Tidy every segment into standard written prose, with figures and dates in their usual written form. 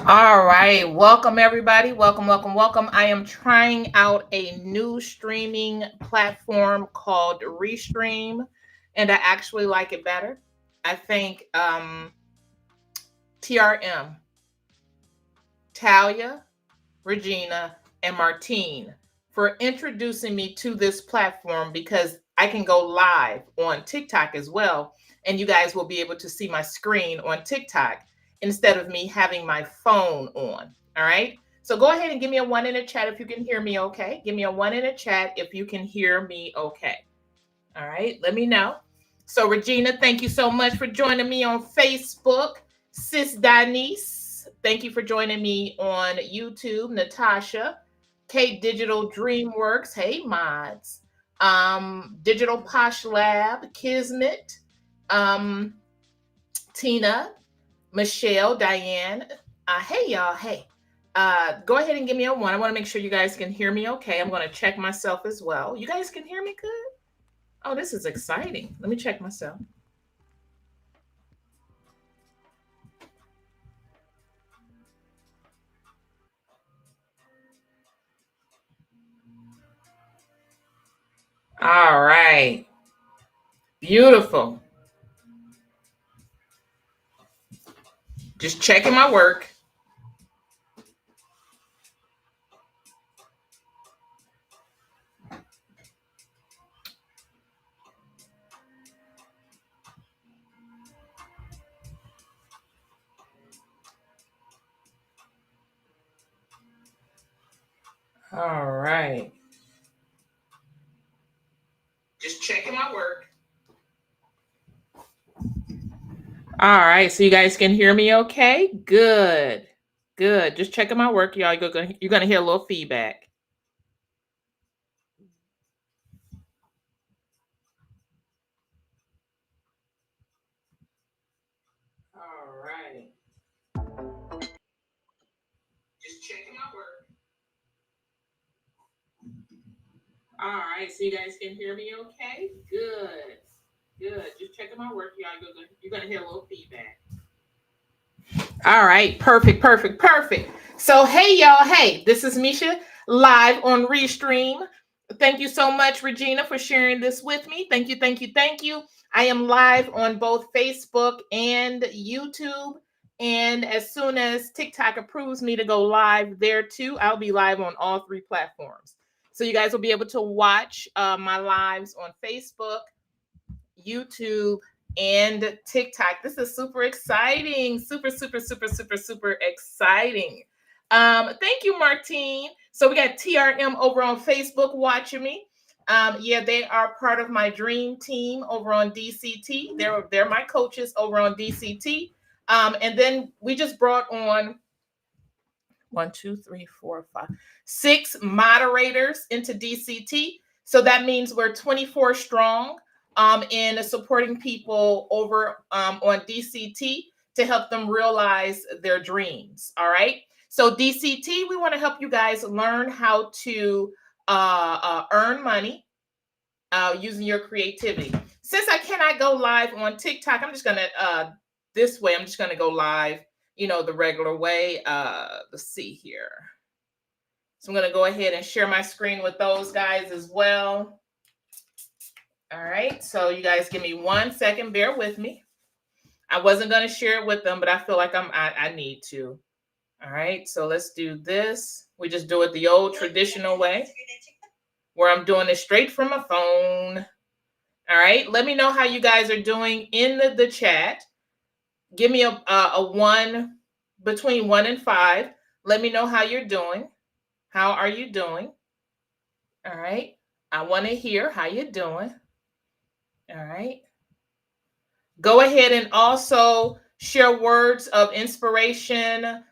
All right, welcome everybody. Welcome, welcome, welcome. I am trying out a new streaming platform called Restream, and I actually like it better. I think TRM, Talia, Regina, and Martine for introducing me to this platform because I can go live on TikTok as well. And you guys will be able to see my screen on TikTok instead of me having my phone on. All right. So go ahead and give me a one in the chat if you can hear me okay. Give me a one in the chat if you can hear me okay. All right. Let me know. So, Regina, thank you so much for joining me on Facebook. Sis Denise, thank you for joining me on YouTube. Natasha, Kate Digital Dreamworks, hey mods. Digital Posh Lab, Kismet, um, Tina, Michelle, Diane. Hey y'all, hey. Go ahead and give me a one. I want to make sure you guys can hear me okay. I'm going to check myself as well. You guys can hear me good? Oh, this is exciting. Let me check myself. All right. Beautiful. Just checking my work. All right. Just checking my work. All right. So you guys can hear me okay? Good. Good. Just checking my work, y'all. You're gonna hear a little feedback. All right. Just checking my work. All right. So you guys can hear me okay? Good. Good. Just checking my work, y'all. You're gonna hear a little feedback. All right, perfect, perfect, perfect. So, hey, y'all, hey, this is Misha live on Restream. Thank you so much, Regina, for sharing this with me. Thank you, thank you, thank you. I am live on both Facebook and YouTube. And as soon as TikTok approves me to go live there too, I'll be live on all three platforms. So, you guys will be able to watch my lives on Facebook, YouTube, and TikTok. This is super exciting. Super, super, super, super, super exciting. Thank you, Martine. So we got TRM over on Facebook watching me. Yeah, they are part of my dream team over on DCT. They're my coaches over on DCT. And then we just brought on one, two, three, four, five, six moderators into DCT. So that means we're 24 strong in supporting people over on DCT to help them realize their dreams. All right. So DCT, we want to help you guys learn how to earn money using your creativity. Since I cannot go live on TikTok, I'm just gonna this way. I'm just gonna go live, the regular way. Let's see here. So I'm gonna go ahead and share my screen with those guys as well. All right. So you guys give me 1 second. Bear with me. I wasn't gonna share it with them, but I feel like I need to. All right. So let's do this. We just do it the old traditional way, where I'm doing it straight from my phone. All right. Let me know how you guys are doing in the chat. Give me a one between 1 and 5. Let me know how you're doing. How are you doing? All right. I want to hear how you're doing. All right. Go ahead and also share words of inspiration.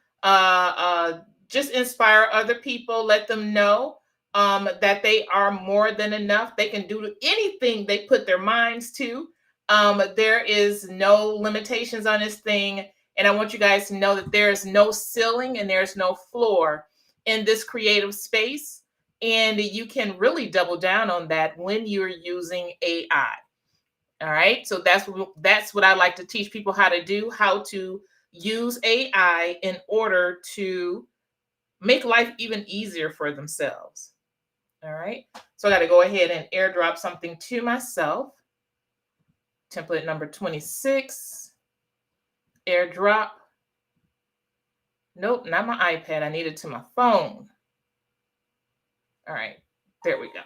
Just inspire other people. Let them know that they are more than enough. They can do anything they put their minds to. There is no limitations on this thing. And I want you guys to know that there is no ceiling and there's no floor in this creative space. And you can really double down on that when you're using AI. All right. So that's what I like to teach people how to do, how to use AI in order to make life even easier for themselves. All right. So I got to go ahead and airdrop something to myself. Template number 26. Airdrop. Nope, not my iPad. I need it to my phone. All right. There we go.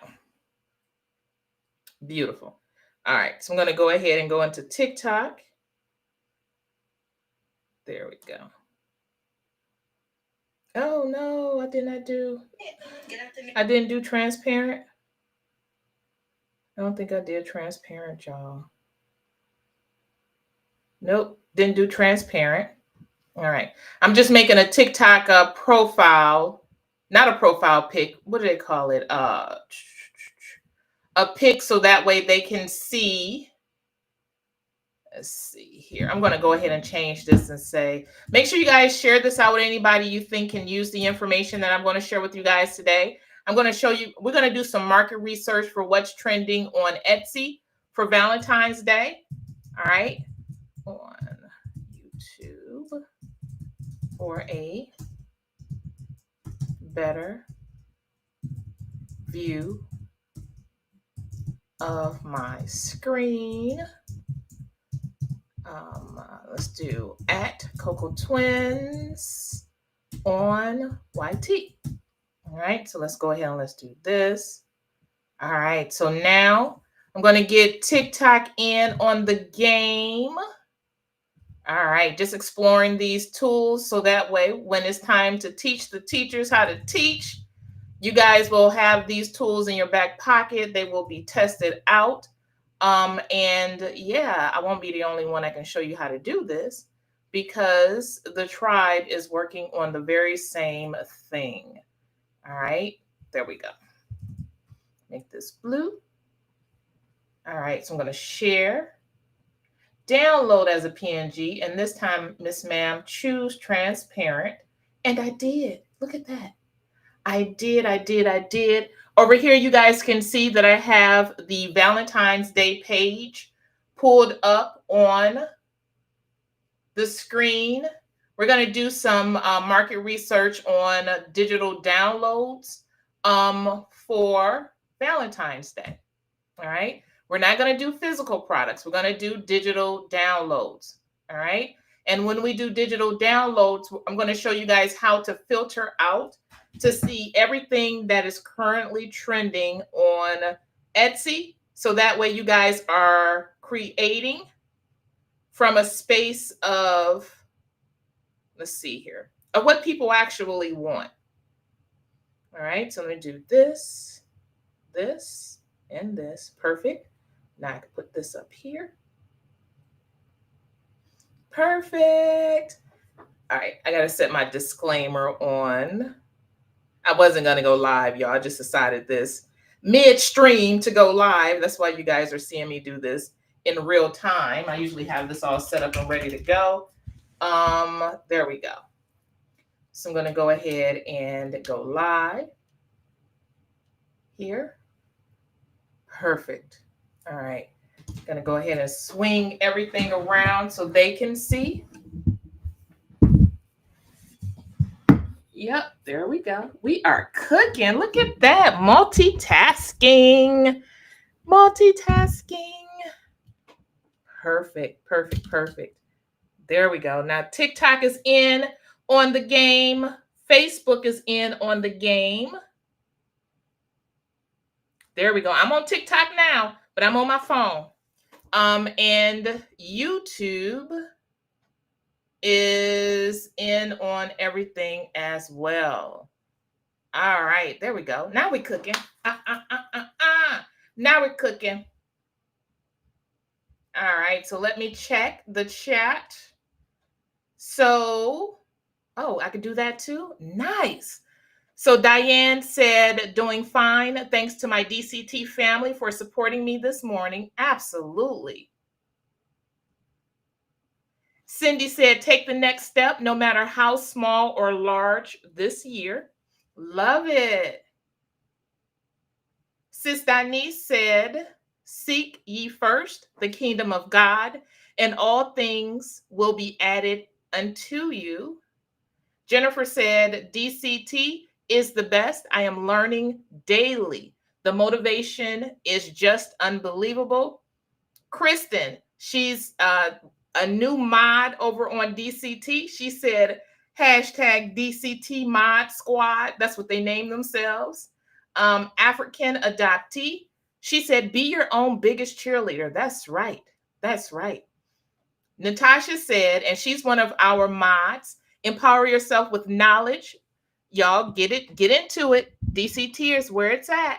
Beautiful. All right. So I'm going to go ahead and go into TikTok. There we go. Oh, no, I didn't do transparent. I don't think I did transparent, y'all. Nope, didn't do transparent. All right. I'm just making a TikTok profile, not a profile pic. What do they call it? A pic so that way they can see. Let's see here. I'm going to go ahead and change this and say, make sure you guys share this out with anybody you think can use the information that I'm going to share with you guys today. I'm going to show you, we're going to do some market research for what's trending on Etsy for Valentine's Day. All right. On YouTube for a better view of my screen. Let's do at Coco Twins on YT. All right, so let's go ahead and let's do this. All right, so now I'm going to get TikTok in on the game. All right, just exploring these tools so that way when it's time to teach the teachers how to teach, you guys will have these tools in your back pocket. They will be tested out. And yeah, I won't be the only one that can show you how to do this because the tribe is working on the very same thing. All right, there we go. Make this blue. All right, so I'm going to share, download as a PNG, and this time, Miss Ma'am, choose transparent. And I did. Look at that. I did. Over here, you guys can see that I have the Valentine's Day page pulled up on the screen. We're going to do some market research on digital downloads for Valentine's Day. All right. We're not going to do physical products. We're going to do digital downloads. All right. And when we do digital downloads, I'm going to show you guys how to filter out to see everything that is currently trending on Etsy. So that way you guys are creating from a space of, let's see here, of what people actually want. All right, so I'm going to do this, this, and this. Perfect. Now I can put this up here. Perfect. All right, I got to set my disclaimer on. I wasn't going to go live, y'all. I just decided this midstream to go live. That's why you guys are seeing me do this in real time. I usually have this all set up and ready to go. There we go. So I'm going to go ahead and go live here. Perfect. All right. Going to go ahead and swing everything around so they can see. Yep, there we go. We are cooking. Look at that. Multitasking. Perfect. There we go. Now TikTok is in on the game. Facebook is in on the game. There we go. I'm on TikTok now, but I'm on my phone. And YouTube is in on everything as well. All right, there we go. Now we're cooking. Now we're cooking. All right, so let me check the chat. So, oh, I could do that too. Nice. So Diane said, doing fine. Thanks to my DCT family for supporting me this morning. Absolutely. Cindy said, take the next step, no matter how small or large this year. Love it. Sis Denise said, seek ye first the kingdom of God, and all things will be added unto you. Jennifer said, DCT is the best. I am learning daily. The motivation is just unbelievable. Kristen, she's a new mod over on DCT. She said, hashtag DCT mod squad. That's what they name themselves. African adoptee. She said, be your own biggest cheerleader. That's right. That's right. Natasha said, and she's one of our mods, empower yourself with knowledge. Y'all get into it. DCT is where it's at.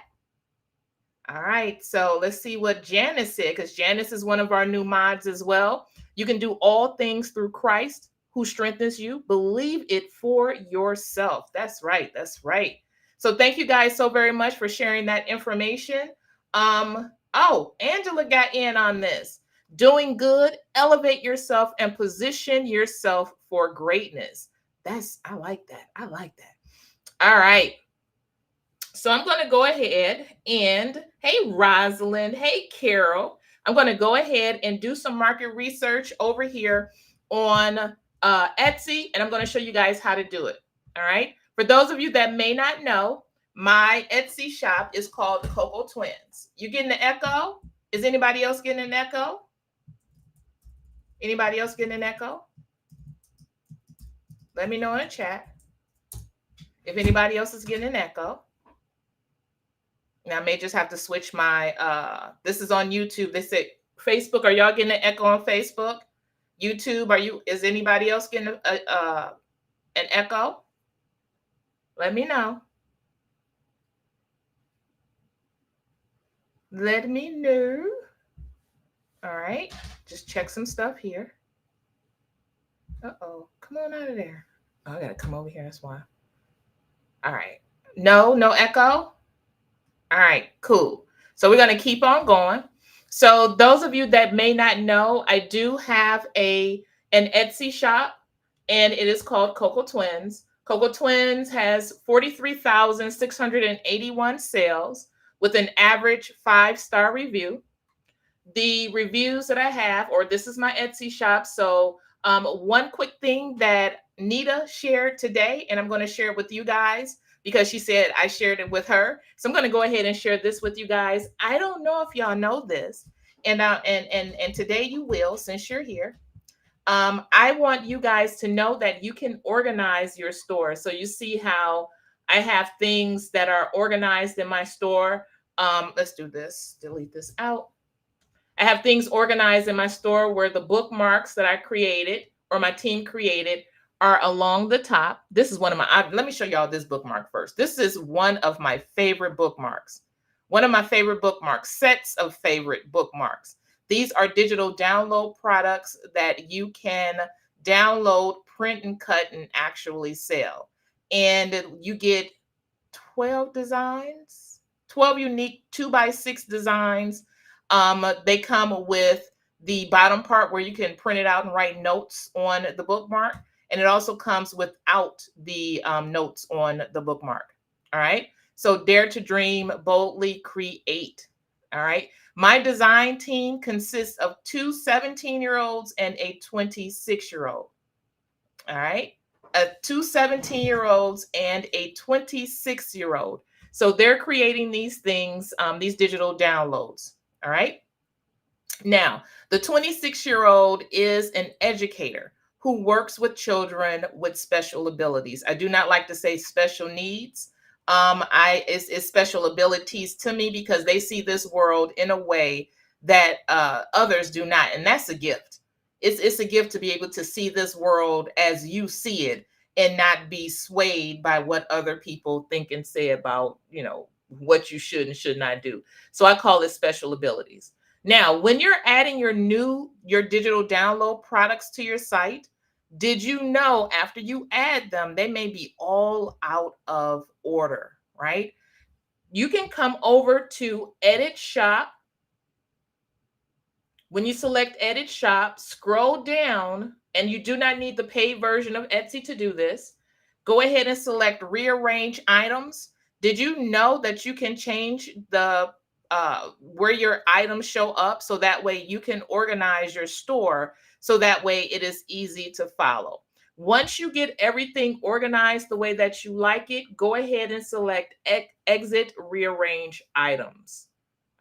All right, so let's see what Janice said, because Janice is one of our new mods as well. You can do all things through Christ who strengthens you. Believe it for yourself. That's right. That's right. So thank you guys so very much for sharing that information. Oh, Angela got in on this. Doing good, elevate yourself and position yourself for greatness. I like that. I like that. All right. So I'm going to go ahead and, hey, Rosalind, hey, Carol, I'm going to go ahead and do some market research over here on Etsy, and I'm going to show you guys how to do it. All right. For those of you that may not know, my Etsy shop is called Coco Twins. You getting an echo? Is anybody else getting an echo? Anybody else getting an echo? Let me know in the chat if anybody else is getting an echo. Now, I may just have to switch my, this is on YouTube. They said, Facebook, are y'all getting an echo on Facebook? YouTube, is anybody else getting an echo? Let me know. Let me know. All right, just check some stuff here. Uh-oh, come on out of there. Oh, I gotta come over here, that's why. All right, no echo? All right, cool. So we're going to keep on going. So those of you that may not know, I do have an Etsy shop, and it is called Coco Twins. Coco Twins has 43,681 sales with an average 5-star review. The reviews that I have, or this is my Etsy shop. So one quick thing that Nita shared today, and I'm going to share it with you guys, because she said I shared it with her. So I'm going to go ahead and share this with you guys. I don't know if y'all know this, and today you will, since you're here. I want you guys to know that you can organize your store. So you see how I have things that are organized in my store. Let's do this. Delete this out. I have things organized in my store where the bookmarks that I created or my team created are along the top. This is one of my, let me show y'all this bookmark first. This is one of my favorite bookmarks. One of my favorite bookmarks, sets of favorite bookmarks. These are digital download products that you can download, print and cut, and actually sell. And you get 12 designs, 12 unique 2x6 designs. They come with the bottom part where you can print it out and write notes on the bookmark. And it also comes without the notes on the bookmark. All right. So dare to dream, boldly create. All right. My design team consists of 2 17-year-olds and a 26-year-old. All right. 2 17-year-olds and a 26-year-old. So they're creating these things, these digital downloads. All right. Now, the 26-year-old is an educator who works with children with special abilities. I do not like to say special needs. It's special abilities to me because they see this world in a way that others do not. And that's a gift. It's a gift to be able to see this world as you see it and not be swayed by what other people think and say about, what you should and should not do. So I call it special abilities. Now, when you're adding your digital download products to your site, did you know after you add them, they may be all out of order, right? You can come over to Edit Shop. When you select Edit Shop, scroll down, and you do not need the paid version of Etsy to do this. Go ahead and select Rearrange Items. Did you know that you can change the where your items show up, so that way you can organize your store, so that way it is easy to follow. Once you get everything organized the way that you like it, go ahead and select exit rearrange items.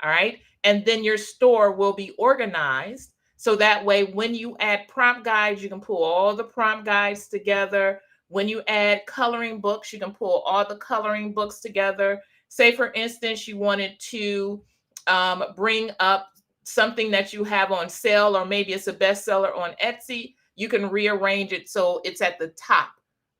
All right. And then your store will be organized. So that way, when you add prompt guides, you can pull all the prompt guides together. When you add coloring books, you can pull all the coloring books together. Say, for instance, you wanted to bring up something that you have on sale, or maybe it's a bestseller on Etsy. You can rearrange it so it's at the top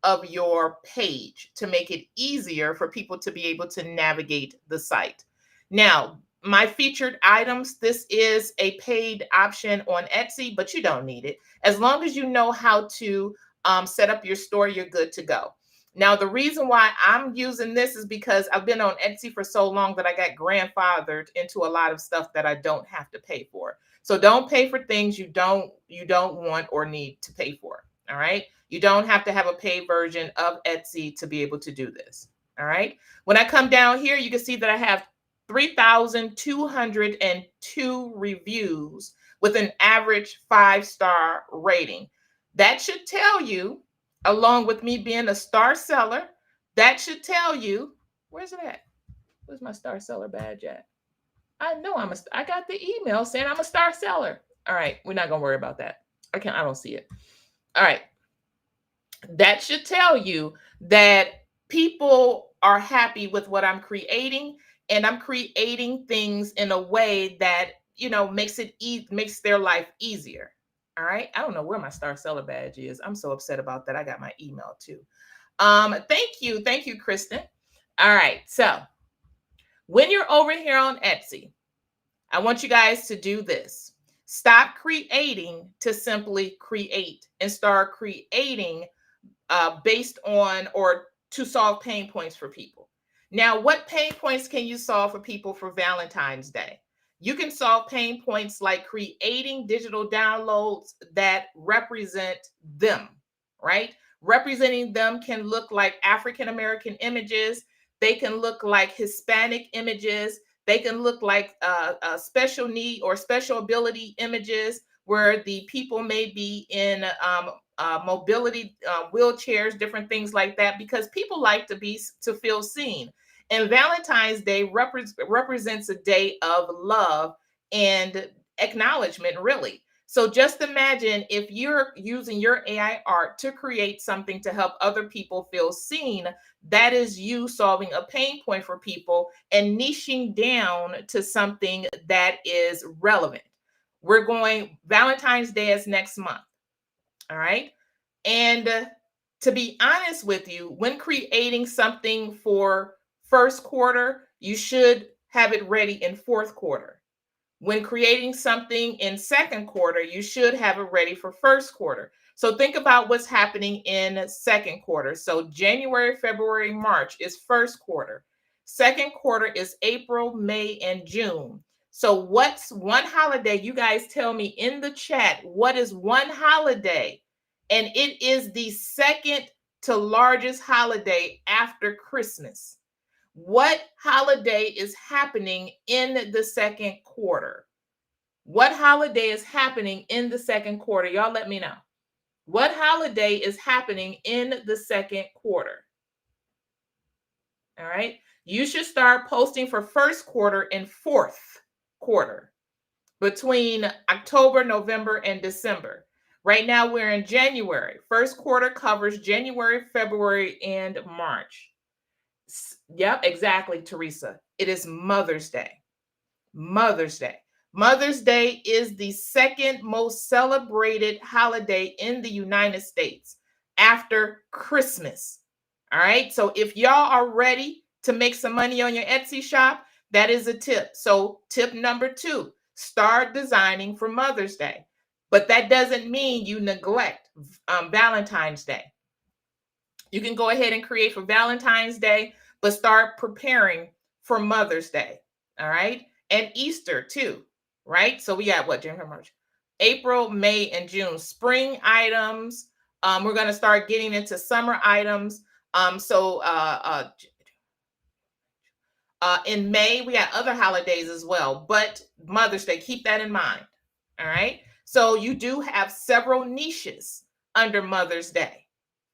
of your page to make it easier for people to be able to navigate the site. Now, my featured items, this is a paid option on Etsy, but you don't need it. As long as you know how to set up your store, you're good to go. Now, the reason why I'm using this is because I've been on Etsy for so long that I got grandfathered into a lot of stuff that I don't have to pay for. So don't pay for things you don't want or need to pay for. All right. You don't have to have a paid version of Etsy to be able to do this. All right. When I come down here, you can see that I have 3,202 reviews with an average 5-star rating. That should tell you, along with me being a star seller, that should tell you, where's it at? Where's my star seller badge at? I know I got the email saying I'm a star seller. All right, we're not gonna worry about that. I don't see it. All right. That should tell you that people are happy with what I'm creating, and I'm creating things in a way that, makes makes their life easier. All right. I don't know where my star seller badge is. I'm so upset about that. I got my email too. Thank you, Kristen. All right. So when you're over here on Etsy, I want you guys to do this. Stop creating to simply create and start creating based on or to solve pain points for people. Now, what pain points can you solve for people for Valentine's Day? You can solve pain points like creating digital downloads that represent them, right? Representing them can look like African American images. They can look like Hispanic images. They can look like special need or special ability images where the people may be in mobility wheelchairs, different things like that, because people like to feel seen. And Valentine's Day represents a day of love and acknowledgement, really. So just imagine if you're using your AI art to create something to help other people feel seen, that is you solving a pain point for people and niching down to something that is relevant. Valentine's Day is next month. All right. And to be honest with you, when creating something for first quarter, you should have it ready in fourth quarter. When creating something in second quarter, you should have it ready for first quarter. So think about what's happening in second quarter. So January, February, March is first quarter. Second quarter is April, May, and June. So what's one holiday? You guys tell me in the chat, what is one holiday? And it is the second to largest holiday after Christmas. What holiday is happening in the second quarter? What holiday is happening in the second quarter? Y'all let me know. What holiday is happening in the second quarter? All right. You should start posting for first quarter and fourth quarter between October, November, and December. Right now, we're in January. First quarter covers January, February, and March. Yep, exactly, Teresa. It is Mother's Day. Mother's Day. Mother's Day is the second most celebrated holiday in the United States after Christmas. All right. So if y'all are ready to make some money on your Etsy shop, that is a tip. So tip number 2, start designing for Mother's Day. But that doesn't mean you neglect Valentine's Day. You can go ahead and create for Valentine's Day, but start preparing for Mother's Day. All right. And Easter too. Right. So we got what? January, March, April, May, and June. Spring items. We're going to start getting into summer items. In May, we got other holidays as well, but Mother's Day, keep that in mind. All right. So you do have several niches under Mother's Day,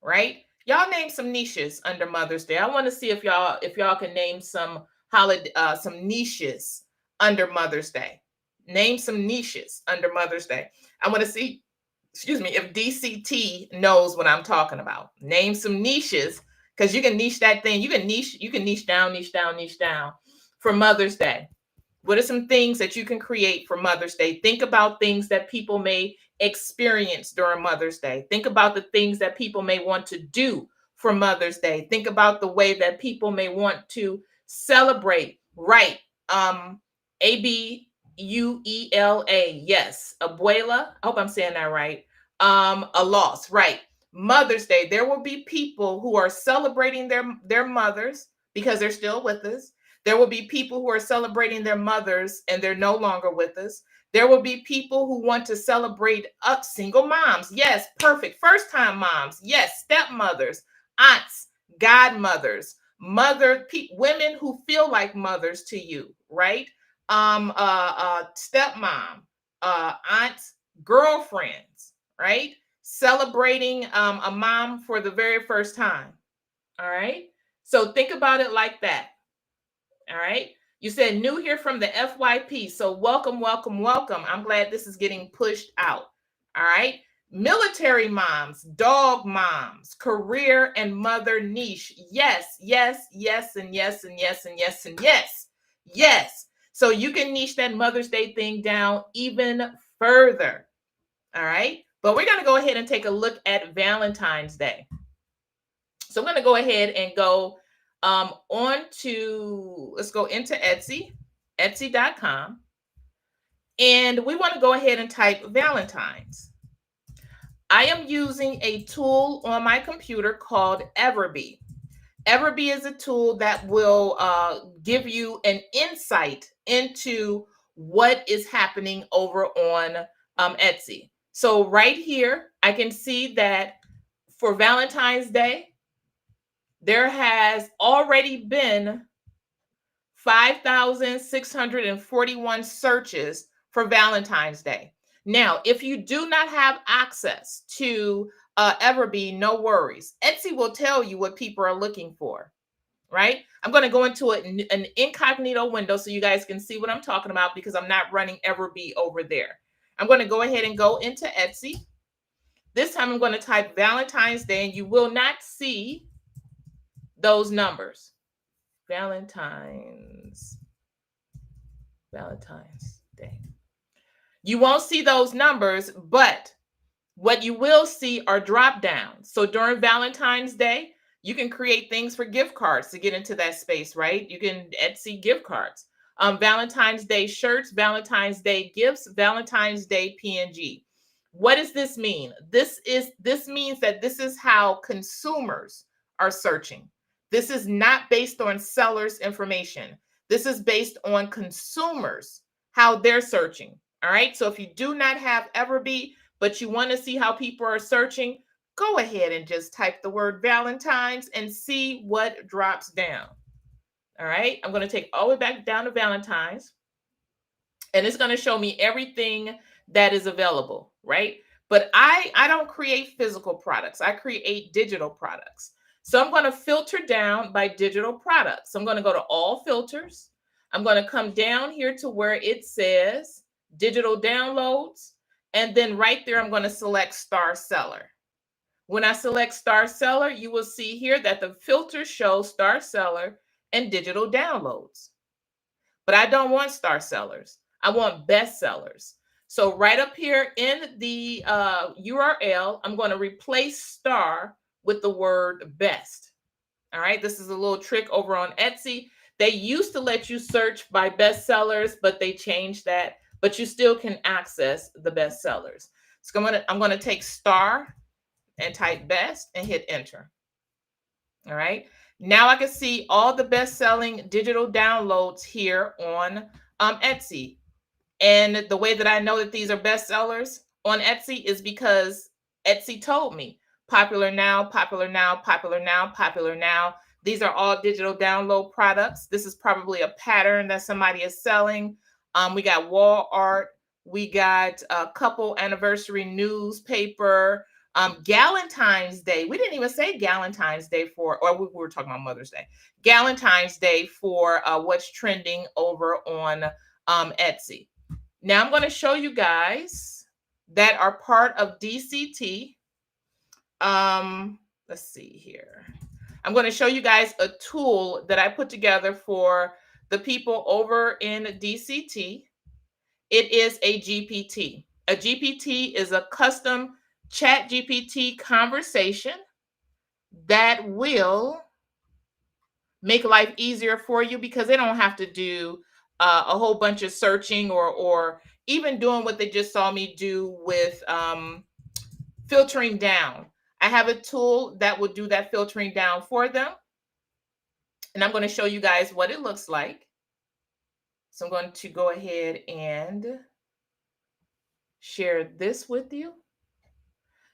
right? Y'all name some niches under Mother's Day. I want to see if y'all can name some some niches under Mother's Day. Name some niches under Mother's Day. I want to see, excuse me, if DCT knows what I'm talking about. Name some niches, because you can niche that thing. You can niche down, niche down, niche down for Mother's Day. What are some things that you can create for Mother's Day? Think about things that people may experience during Mother's Day. Think about the things that people may want to do for Mother's Day. Think about the way that people may want to celebrate. Right. Abuela. Yes. Abuela. I hope I'm saying that right. A loss. Right. Mother's Day. There will be people who are celebrating their mothers because they're still with us. There will be people who are celebrating their mothers and they're no longer with us. There will be people who want to celebrate single moms. Yes, perfect. First-time moms. Yes, stepmothers, aunts, godmothers, women who feel like mothers to you, right? Stepmom, aunts, girlfriends, right? Celebrating a mom for the very first time. All right. So think about it like that. All right. You said new here from the FYP. So welcome, welcome, welcome. I'm glad this is getting pushed out. All right. Military moms, dog moms, career and mother niche. Yes, yes, yes, and yes, and yes, and yes, and yes. Yes. So you can niche that Mother's Day thing down even further. All right. But we're going to go ahead and take a look at Valentine's Day. So I'm going to go ahead and go let's go into Etsy, etsy.com. And we want to go ahead and type Valentine's. I am using a tool on my computer called Everbee. Everbee is a tool that will give you an insight into what is happening over on Etsy. So right here, I can see that for Valentine's Day, there has already been 5,641 searches for Valentine's Day. Now, if you do not have access to Everbee, no worries. Etsy will tell you what people are looking for, right? I'm going to go into an incognito window so you guys can see what I'm talking about because I'm not running Everbee over there. I'm going to go ahead and go into Etsy. This time I'm going to type Valentine's Day and you will not see those numbers. Valentine's Day. You won't see those numbers, but what you will see are drop downs. So during Valentine's Day, you can create things for gift cards to get into that space, right? You can Etsy gift cards, Valentine's Day shirts, Valentine's Day gifts, Valentine's Day PNG. What does this mean? This means that this is how consumers are searching. This is not based on sellers' information. This is based on consumers, how they're searching. All right. So if you do not have Everbee, but you want to see how people are searching, go ahead and just type the word Valentine's and see what drops down. All right. I'm going to take all the way back down to Valentine's. And it's going to show me everything that is available, right? But I don't create physical products. I create digital products. So I'm going to filter down by digital products. So I'm going to go to all filters. I'm going to come down here to where it says digital downloads. And then right there, I'm going to select Star Seller. When I select Star Seller, you will see here that the filter shows Star Seller and digital downloads. But I don't want Star Sellers. I want best sellers. So right up here in the URL, I'm going to replace star with the word best. All right. This is a little trick over on Etsy. They used to let you search by best sellers, but they changed that. But you still can access the best sellers. So I'm going to take star and type best and hit enter. All right. Now I can see all the best-selling digital downloads here on Etsy. And the way that I know that these are bestsellers on Etsy is because Etsy told me popular now, popular now, popular now, popular now. These are all digital download products. This is probably a pattern that somebody is selling. We got wall art. We got a couple anniversary newspaper. Galentine's Day. We didn't even say Galentine's Day or we were talking about Mother's Day. Galentine's Day for what's trending over on Etsy. Now I'm going to show you guys that are part of DCT. Let's see here. I'm going to show you guys a tool that I put together for the people over in DCT. It is a GPT. A GPT is a custom chat GPT conversation that will make life easier for you because they don't have to do a whole bunch of searching or even doing what they just saw me do with filtering down. I have a tool that will do that filtering down for them. And I'm going to show you guys what it looks like. So I'm going to go ahead and share this with you.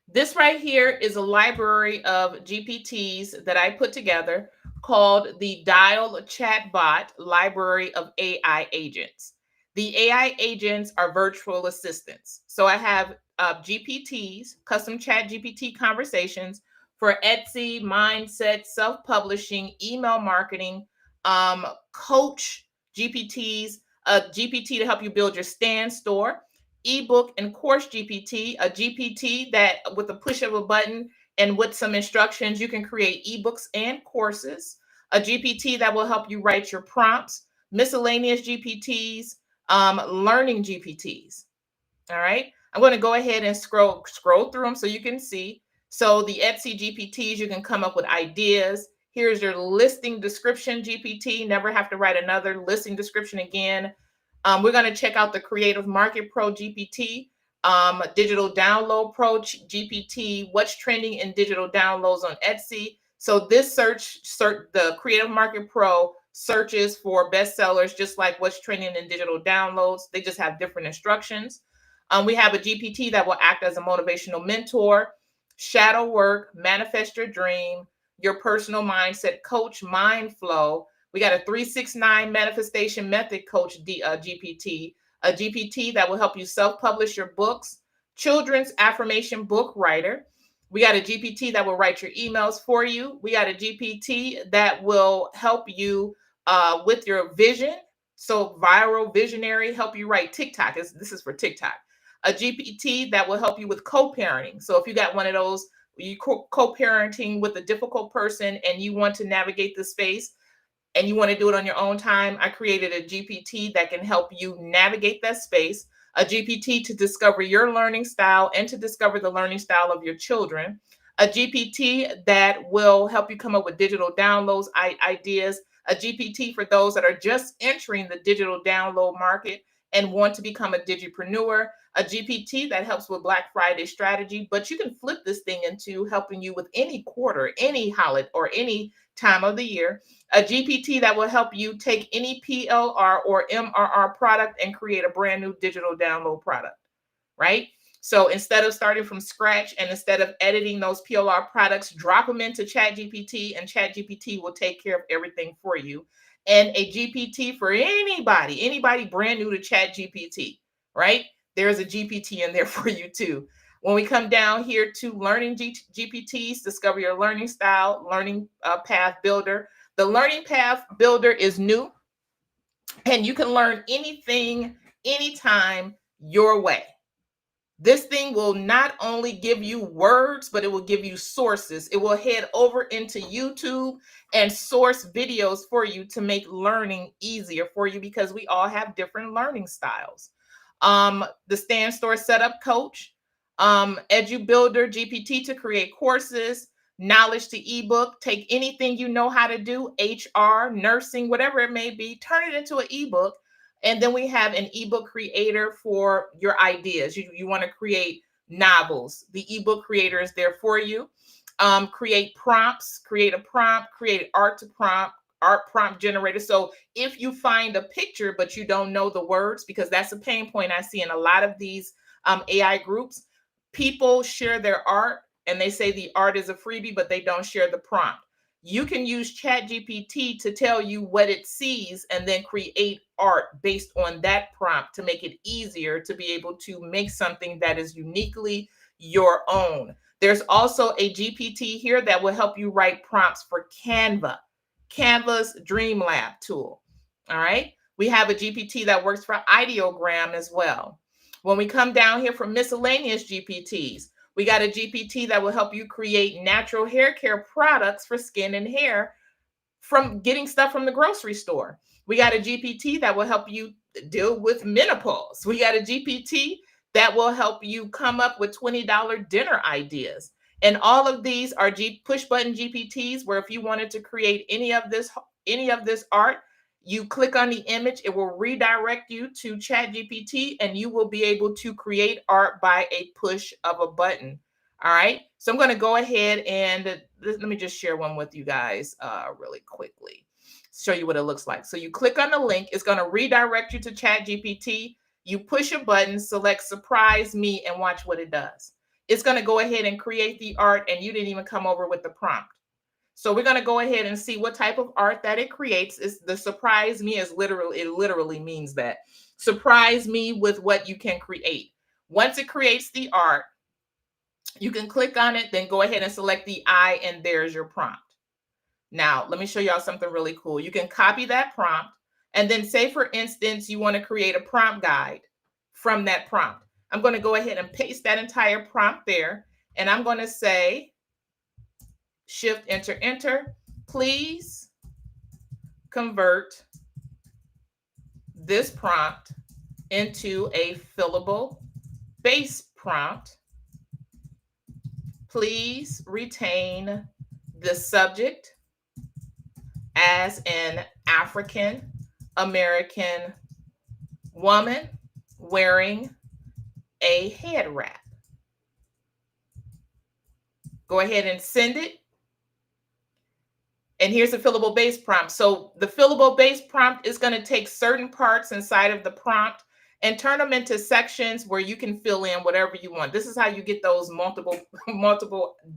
This right here is a library of GPTs that I put together called the DALLE Chatbot Library of AI Agents. The AI agents are virtual assistants. So I have GPTs, custom chat GPT conversations for Etsy, mindset, self-publishing, email marketing, coach GPTs, a GPT to help you build your stand store, ebook and course GPT, a GPT that with the push of a button and with some instructions, you can create ebooks and courses, a GPT that will help you write your prompts, miscellaneous GPTs, learning GPTs. All right. I'm going to go ahead and scroll through them so you can see. So the Etsy GPTs, you can come up with ideas. Here's your listing description GPT. Never have to write another listing description again. We're going to check out the Creative Market Pro GPT, Digital Download Pro GPT, what's trending in digital downloads on Etsy. So this search the Creative Market Pro searches for bestsellers, just like what's trending in digital downloads. They just have different instructions. We have a GPT that will act as a motivational mentor, shadow work, manifest your dream, your personal mindset coach, mind flow. We got a 369 manifestation method coach GPT, a GPT that will help you self-publish your books, children's affirmation book writer. We got a GPT that will write your emails for you. We got a GPT that will help you with your vision. So viral visionary, help you write TikTok. This is for TikTok. A GPT that will help you with co-parenting. So if you got one of those, you co-parenting with a difficult person and you want to navigate the space and you want to do it on your own time, I created a GPT that can help you navigate that space, a GPT to discover your learning style and to discover the learning style of your children, a GPT that will help you come up with digital downloads ideas, a GPT for those that are just entering the digital download market and want to become a digipreneur, a GPT that helps with Black Friday strategy, but you can flip this thing into helping you with any quarter, any holiday, or any time of the year, a GPT that will help you take any PLR or MRR product and create a brand new digital download product, right? So instead of starting from scratch and instead of editing those PLR products, drop them into ChatGPT and ChatGPT will take care of everything for you. And a GPT for anybody brand new to ChatGPT, right? There's a GPT in there for you too. When we come down here to learning GPTs, discover your learning style, learning path builder. The learning path builder is new and you can learn anything, anytime, your way. This thing will not only give you words, but it will give you sources. It will head over into YouTube and source videos for you to make learning easier for you because we all have different learning styles. The Stand Store Setup Coach, Edu Builder GPT to create courses, knowledge to ebook, take anything you know how to do, HR, nursing, whatever it may be, turn it into an ebook. And then we have an ebook creator for your ideas. You want to create novels. The ebook creator is there for you. Create prompts, create a prompt, create art prompt generator. So if you find a picture, but you don't know the words, because that's a pain point I see in a lot of these AI groups, people share their art and they say the art is a freebie, but they don't share the prompt. you can use ChatGPT to tell you what it sees and then create art based on that prompt to make it easier to be able to make something that is uniquely your own. There's also a GPT here that will help you write prompts for Canva, Canva's Dream Lab tool. All right. We have a GPT that works for Ideogram as well. When we come down here for miscellaneous GPTs, we got a GPT that will help you create natural hair care products for skin and hair from getting stuff from the grocery store. We got a GPT that will help you deal with menopause. We got a GPT that will help you come up with $20 dinner ideas. And all of these are push button GPTs where if you wanted to create any of this art, you click on the image, it will redirect you to ChatGPT and you will be able to create art by a push of a button. All right. So I'm going to go ahead and let me just share one with you guys really quickly. Show you what it looks like. So you click on the link. It's going to redirect you to ChatGPT. You push a button, select surprise me, and watch what it does. It's going to go ahead and create the art, and you didn't even come over with the prompt. So we're going to go ahead and see what type of art that it creates. Is the surprise me is literally, it literally means that. Surprise me with what you can create. Once it creates the art, you can click on it, then go ahead and select the eye, and there's your prompt. Now, let me show y'all something really cool. You can copy that prompt, and then say, for instance, you want to create a prompt guide from that prompt. I'm going to go ahead and paste that entire prompt there, and I'm going to say, Shift, Enter, Enter. Please convert this prompt into a fillable base prompt. Please retain the subject as an African American woman wearing a head wrap. Go ahead and send it. And here's a fillable base prompt. So the fillable base prompt is going to take certain parts inside of the prompt and turn them into sections where you can fill in whatever you want. This is how you get those multiple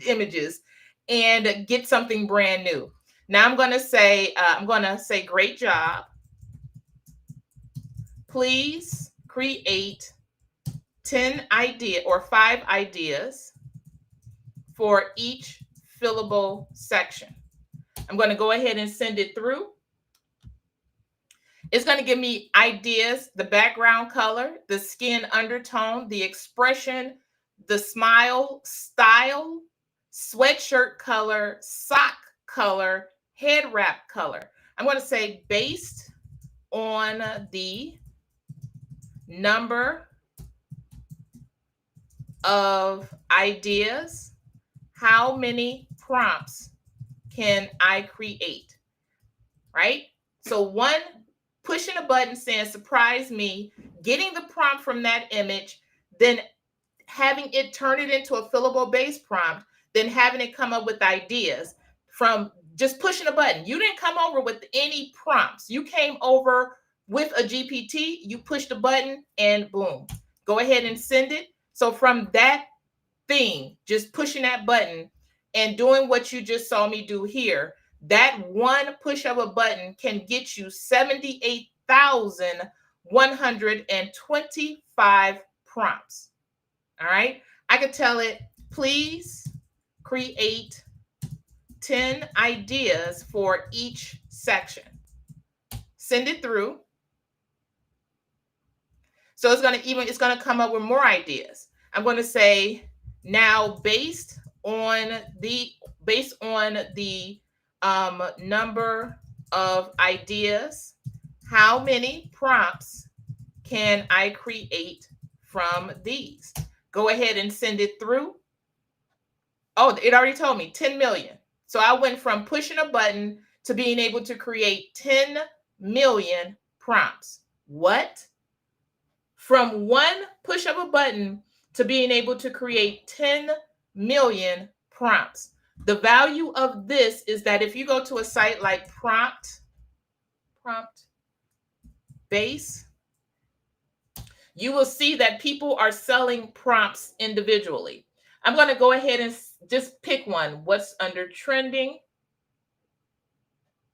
images and get something brand new. Now I'm going to say, great job. Please create 5 ideas for each fillable section. I'm going to go ahead and send it through. It's going to give me ideas, the background color, the skin undertone, the expression, the smile style, sweatshirt color, sock color, head wrap color. I'm going to say based on the number of ideas, how many prompts can I create? Right? So one, pushing a button saying surprise me, getting the prompt from that image, then having it turn it into a fillable base prompt, then having it come up with ideas from just pushing a button. You didn't come over with any prompts. You came over with a GPT, you pushed a button, and boom, go ahead and send it. So from that thing, just pushing that button and doing what you just saw me do here, that one push of a button can get you 78,125 prompts. All right. I could tell it, please create 10 ideas for each section. Send it through. So it's going to come up with more ideas. I'm going to say now based on the number of ideas, how many prompts can I create from these? Go ahead and send it through. Oh, it already told me 10 million. So I went from pushing a button to being able to create 10 million prompts. What? From one push of a button to being able to create 10 million prompts. The value of this is that if you go to a site like Prompt Base, you will see that people are selling prompts individually. I'm going to go ahead and just pick one. What's under trending?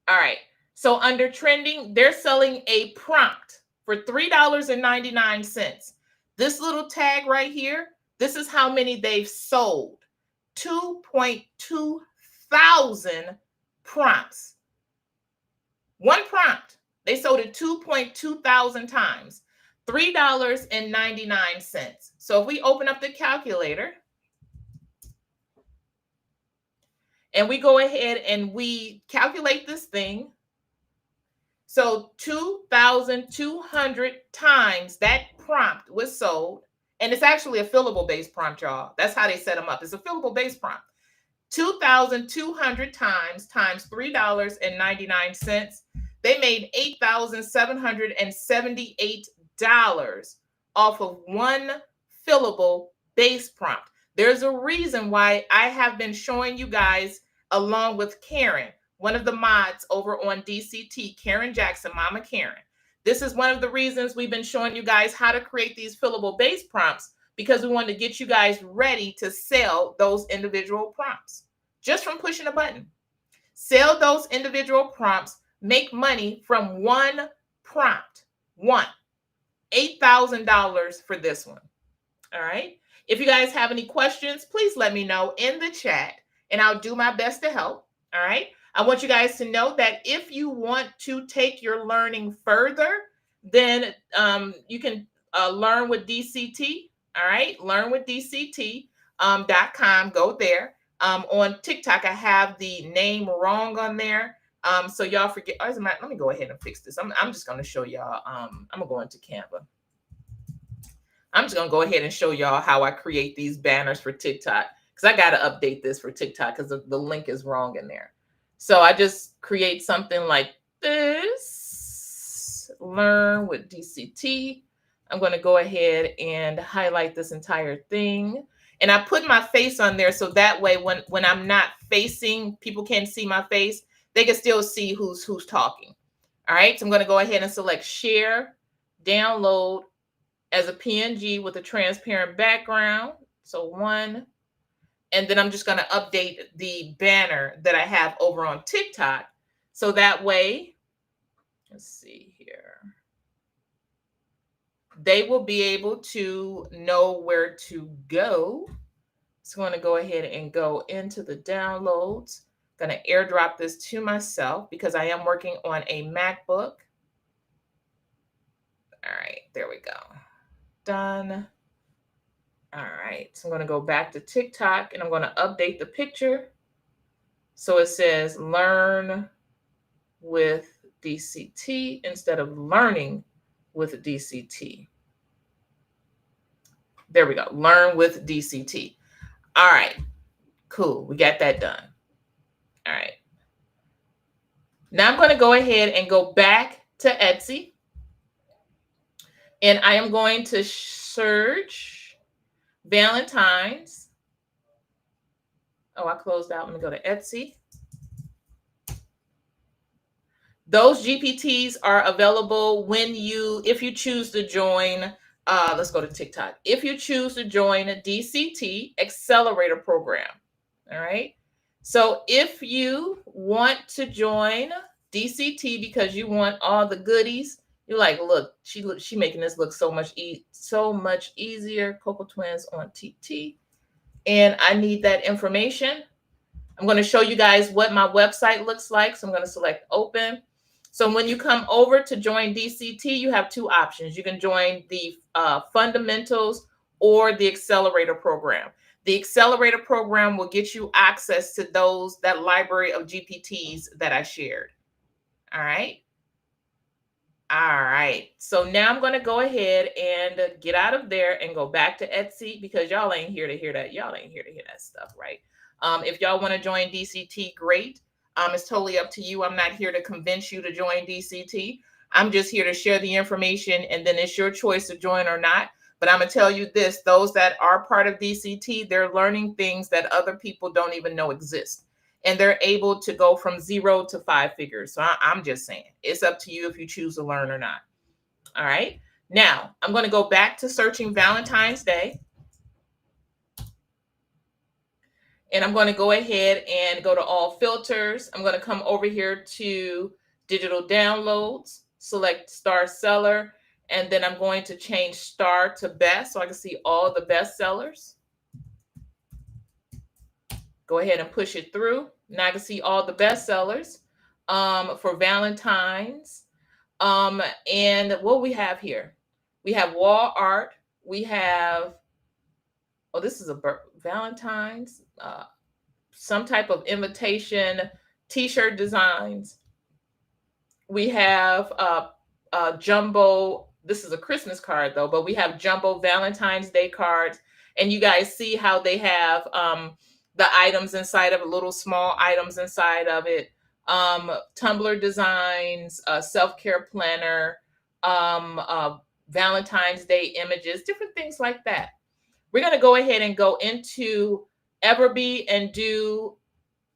All right. So under trending, they're selling a prompt for $3.99. This little tag right here, this is how many they've sold. 2.2 thousand prompts. One prompt. They sold it 2.2 thousand times. $3.99. So if we open up the calculator and we go ahead and we calculate this thing, so 2,200 times that prompt was sold. And it's actually a fillable based prompt, y'all. That's how they set them up. It's a fillable based prompt. 2,200 times $3.99. They made $8,778 off of one fillable base prompt. There's a reason why I have been showing you guys, along with Karen, one of the mods over on DCT, Karen Jackson, Mama Karen. This is one of the reasons we've been showing you guys how to create these fillable base prompts, because we want to get you guys ready to sell those individual prompts just from pushing a button. Sell those individual prompts, make money from one prompt. One. $8,000 for this one. All right. If you guys have any questions, please let me know in the chat and I'll do my best to help. All right. I want you guys to know that if you want to take your learning further, then you can learn with DCT. All right. Learn with DCT.com. Go there. On TikTok, I have the name wrong on there. So y'all forget. Let me go ahead and fix this. I'm just going to show y'all. I'm going to go into Canva. I'm just going to go ahead and show y'all how I create these banners for TikTok, because I got to update this for TikTok because the link is wrong in there. So I just create something like this. Learn with DCT. I'm going to go ahead and highlight this entire thing. And I put my face on there so that way when I'm not facing, people can't see my face. They can still see who's talking. All right. So I'm going to go ahead and select share, download as a PNG with a transparent background. So one. And then I'm just going to update the banner that I have over on TikTok. So that way, let's see here, they will be able to know where to go. So I'm going to go ahead and go into the downloads. I'm going to airdrop this to myself because I am working on a MacBook. All right, there we go. Done. All right, so I'm going to go back to TikTok and I'm going to update the picture. So it says learn with DCT instead of learning with DCT. There we go. Learn with DCT. All right, cool. We got that done. All right. Now I'm going to go ahead and go back to Etsy. And I am going to search Valentine's. Oh, I closed out. Let me go to Etsy. Those GPTs are available if you choose to join. Let's go to TikTok. If you choose to join a DCT Accelerator Program. All right. So if you want to join DCT because you want all the goodies, you're like, look, she making this look so much easier. Coco Twins on TT. And I need that information. I'm going to show you guys what my website looks like. So I'm going to select open. So when you come over to join DCT, you have two options. You can join the fundamentals or the accelerator program. The accelerator program will get you access to that library of GPTs that I shared. All right. All right. So now I'm going to go ahead and get out of there and go back to Etsy because y'all ain't here to hear that. Y'all ain't here to hear that stuff, right? If y'all want to join DCT, great. It's totally up to you. I'm not here to convince you to join DCT. I'm just here to share the information, and then it's your choice to join or not. But I'm going to tell you this, those that are part of DCT, they're learning things that other people don't even know exist. And they're able to go from 0 to 5 figures. So I'm just saying, it's up to you if you choose to learn or not. All right. Now, I'm going to go back to searching Valentine's Day. And I'm going to go ahead and go to all filters. I'm going to come over here to digital downloads, select star seller, and then I'm going to change star to best so I can see all the best sellers. Go ahead and push it through. Now I can see all the best sellers for Valentine's. And what we have here, we have wall art. We have, oh, this is a Valentine's, some type of invitation, t-shirt designs. We have jumbo, this is a Christmas card though, but we have jumbo Valentine's Day cards. And you guys see how they have the items inside of it, little small items inside of it. Tumbler designs, self-care planner, Valentine's Day images, different things like that. We're going to go ahead and go into Everbee and do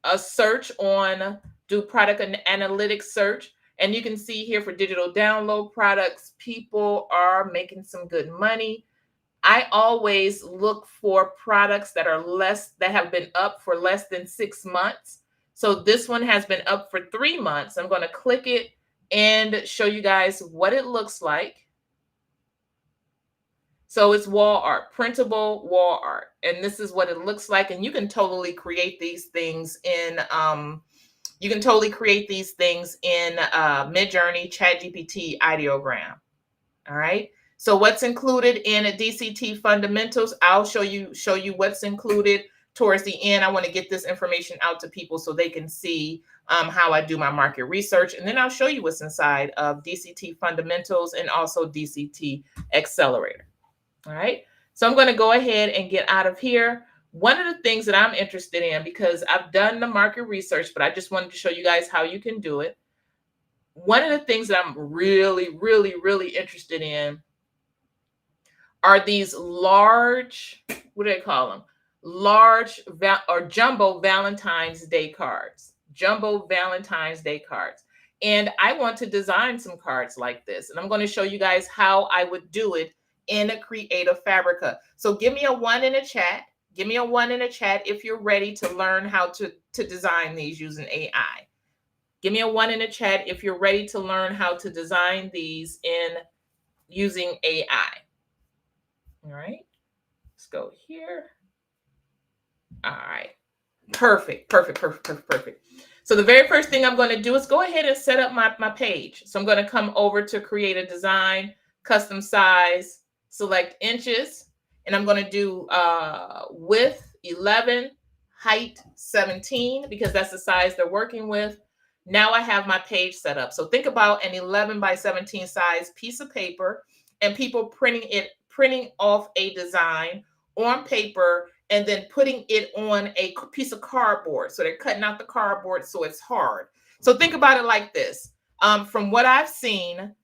a search on, do product and analytics search. And you can see here for digital download products, people are making some good money. I always look for products that are less, that have been up for less than 6 months. So this one has been up for 3 months. I'm going to click it and show you guys what it looks like. So it's wall art, printable wall art. And this is what it looks like. And you can totally create these things in, Midjourney, ChatGPT, Ideogram. All right. So what's included in a DCT fundamentals? I'll show you what's included towards the end. I want to get this information out to people so they can see how I do my market research. And then I'll show you what's inside of DCT fundamentals and also DCT accelerator. All right. So I'm going to go ahead and get out of here. One of the things that I'm interested in, because I've done the market research, but I just wanted to show you guys how you can do it. One of the things that I'm really, really, really interested in are these large, what do they call them? Large or jumbo Valentine's Day cards. Jumbo Valentine's Day cards. And I want to design some cards like this. And I'm going to show you guys how I would do it in a Creative Fabrica. So give me a 1 in the chat. Give me a 1 in the chat if you're ready to learn how to design these using AI. Give me a 1 in the chat if you're ready to learn how to design these using AI. All right, let's go here. All right, perfect. So the very first thing I'm going to do is go ahead and set up my page. So I'm going to come over to create a design, custom size, select inches, and I'm going to do width 11, height 17, because that's the size they're working with. Now I have my page set up. So think about an 11 by 17 size piece of paper and people printing off a design on paper and then putting it on a piece of cardboard. So they're cutting out the cardboard so it's hard. So think about it like this. From what I've seen,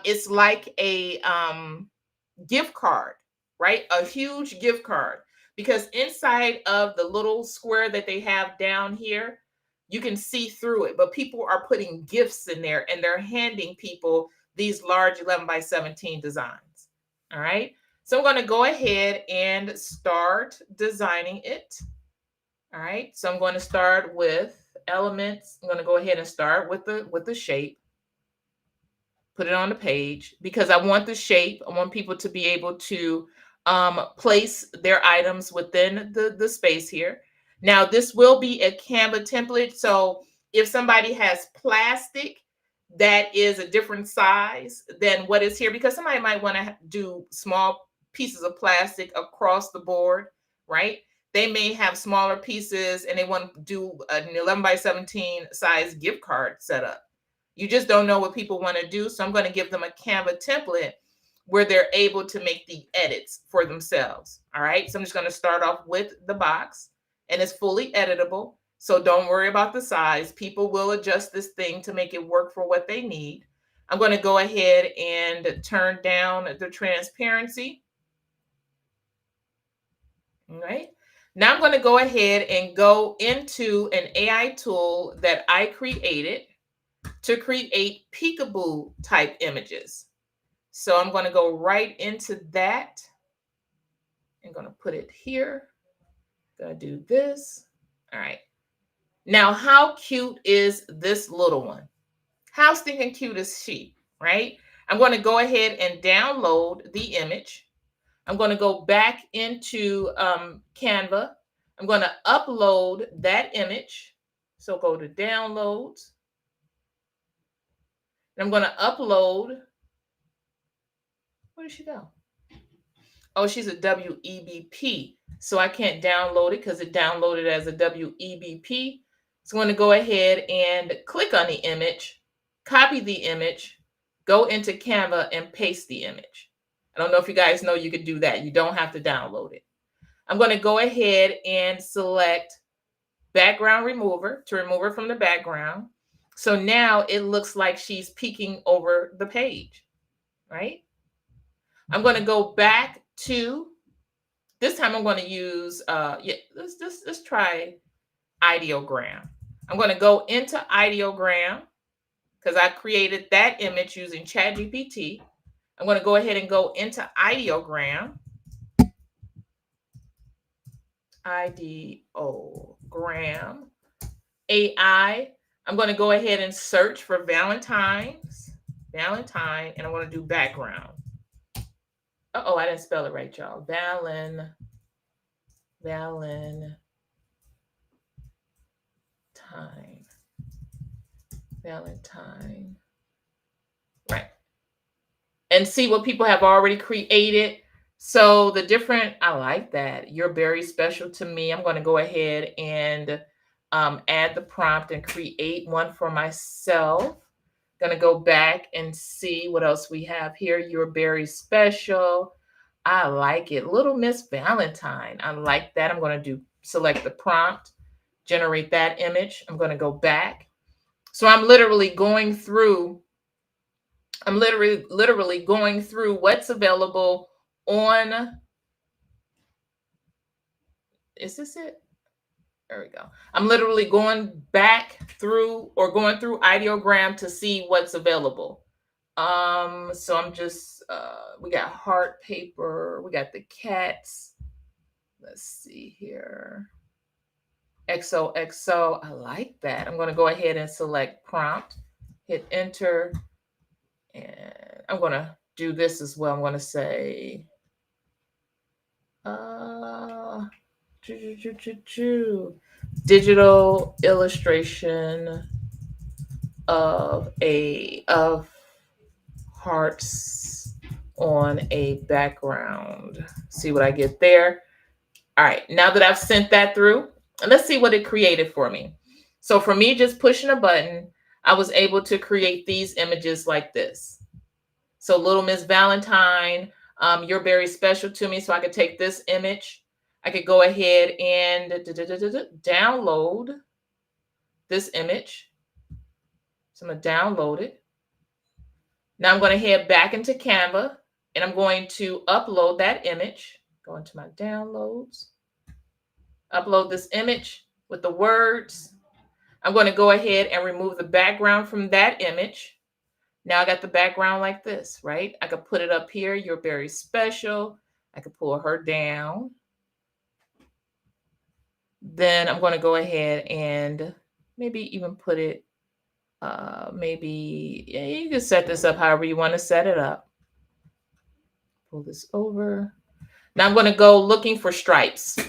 it's like a gift card, right? A huge gift card, because inside of the little square that they have down here, you can see through it, but people are putting gifts in there and they're handing people these large 11 by 17 designs. All right. So I'm going to go ahead and start designing it. All right. So I'm going to start with elements. I'm going to go ahead and start with the shape. Put it on the page because I want the shape. I want people to be able to place their items within the space here. Now, this will be a Canva template. So if somebody has plastic that is a different size than what is here, because somebody might want to do small pieces of plastic across the board, right? They may have smaller pieces and they want to do an 11 by 17 size gift card setup. You just don't know what people want to do. So I'm going to give them a Canva template where they're able to make the edits for themselves. All right. So I'm just going to start off with the box, and it's fully editable. So don't worry about the size. People will adjust this thing to make it work for what they need. I'm going to go ahead and turn down the transparency. All right. Now I'm going to go ahead and go into an AI tool that I created to create peekaboo type images. So I'm going to go right into that. I'm going to put it here. Going to do this. All right. Now, how cute is this little one? How stinking cute is she, right? I'm going to go ahead and download the image. I'm going to go back into Canva. I'm going to upload that image. So go to downloads. And I'm going to upload. Where did she go? Oh, she's a WEBP. So I can't download it because it downloaded as a WEBP. So I'm going to go ahead and click on the image, copy the image, go into Canva and paste the image. I don't know if you guys know you could do that. You don't have to download it. I'm going to go ahead and select background remover to remove her from the background. So now it looks like she's peeking over the page, right? I'm going to go back to, this time I'm going to use, let's try Ideogram. I'm going to go into Ideogram because I created that image using ChatGPT. I'm going to go ahead and go into Ideogram. Ideogram AI. I'm going to go ahead and search for Valentine, and I'm going to do background. Oh, I didn't spell it right, y'all. Valentine. Right. And see what people have already created. So the different, I like that. You're very special to me. I'm going to go ahead and add the prompt and create one for myself. Going to go back and see what else we have here. You're very special. I like it. Little Miss Valentine. I like that. I'm going to select the prompt, generate that image. I'm going to go back. So I'm literally going through what's available on, is this it? There we go. I'm literally going through Ideogram to see what's available. So I'm just, we got heart paper, we got the cats. Let's see here. XOXO, I like that. I'm going to go ahead and select prompt, hit enter, and I'm going to do this as well. I'm going to say, digital illustration of hearts on a background. See what I get there. All right, now that I've sent that through, let's see what it created for me. So for me, just pushing a button, I was able to create these images like this. So Little Miss Valentine, you're very special to me. So I could take this image. I could go ahead and download this image. So I'm going to download it. Now I'm going to head back into Canva and I'm going to upload that image. Go into my downloads. Upload this image with the words. I'm going to go ahead and remove the background from that image. Now I got the background like this, right? I could put it up here. You're very special. I could pull her down. Then I'm going to go ahead and maybe even put it, you can set this up however you want to set it up. Pull this over. Now I'm going to go looking for stripes.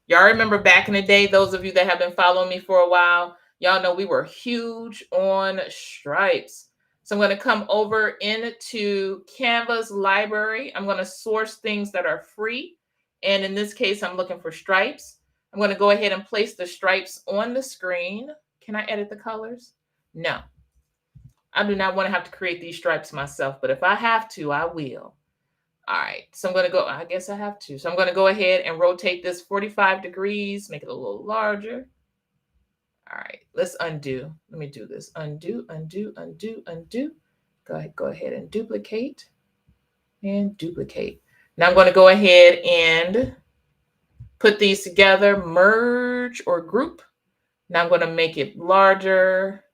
Y'all remember back in the day, those of you that have been following me for a while, y'all know we were huge on stripes. So I'm going to come over into Canva's library. I'm going to source things that are free. And in this case, I'm looking for stripes. I'm going to go ahead and place the stripes on the screen. Can I edit the colors? No. I do not want to have to create these stripes myself, but if I have to, I will. All right, so I'm going to go, I guess I have to. So I'm going to go ahead and rotate this 45 degrees, make it a little larger. All right, let's undo. Let me do this. Undo, undo, undo, undo. Go ahead and duplicate and duplicate. Now I'm going to go ahead and put these together, merge or group. Now I'm going to make it larger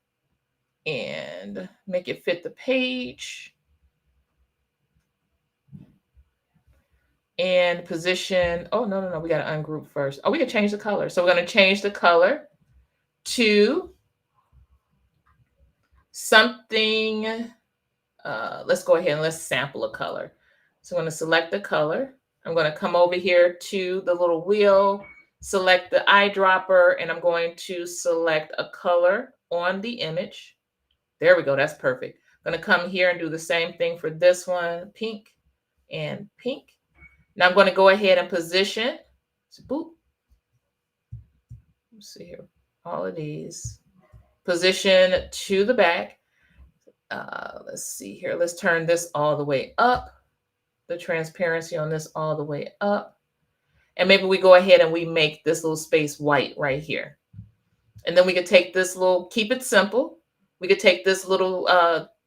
and make it fit the page. and position. Oh, no. We got to ungroup first. Oh, we can change the color. So we're going to change the color to something. Let's go ahead and let's sample a color. So I'm going to select the color. I'm going to come over here to the little wheel, select the eyedropper, and I'm going to select a color on the image. There we go. That's perfect. I'm going to come here and do the same thing for this one, pink and pink. Now I'm going to go ahead and position. So boop. Let's see here. All of these. Position to the back. Let's see here. Let's turn this all the way up. The transparency on this all the way up. And maybe we go ahead and we make this little space white right here. And then we could take this little, keep it simple. We could take this little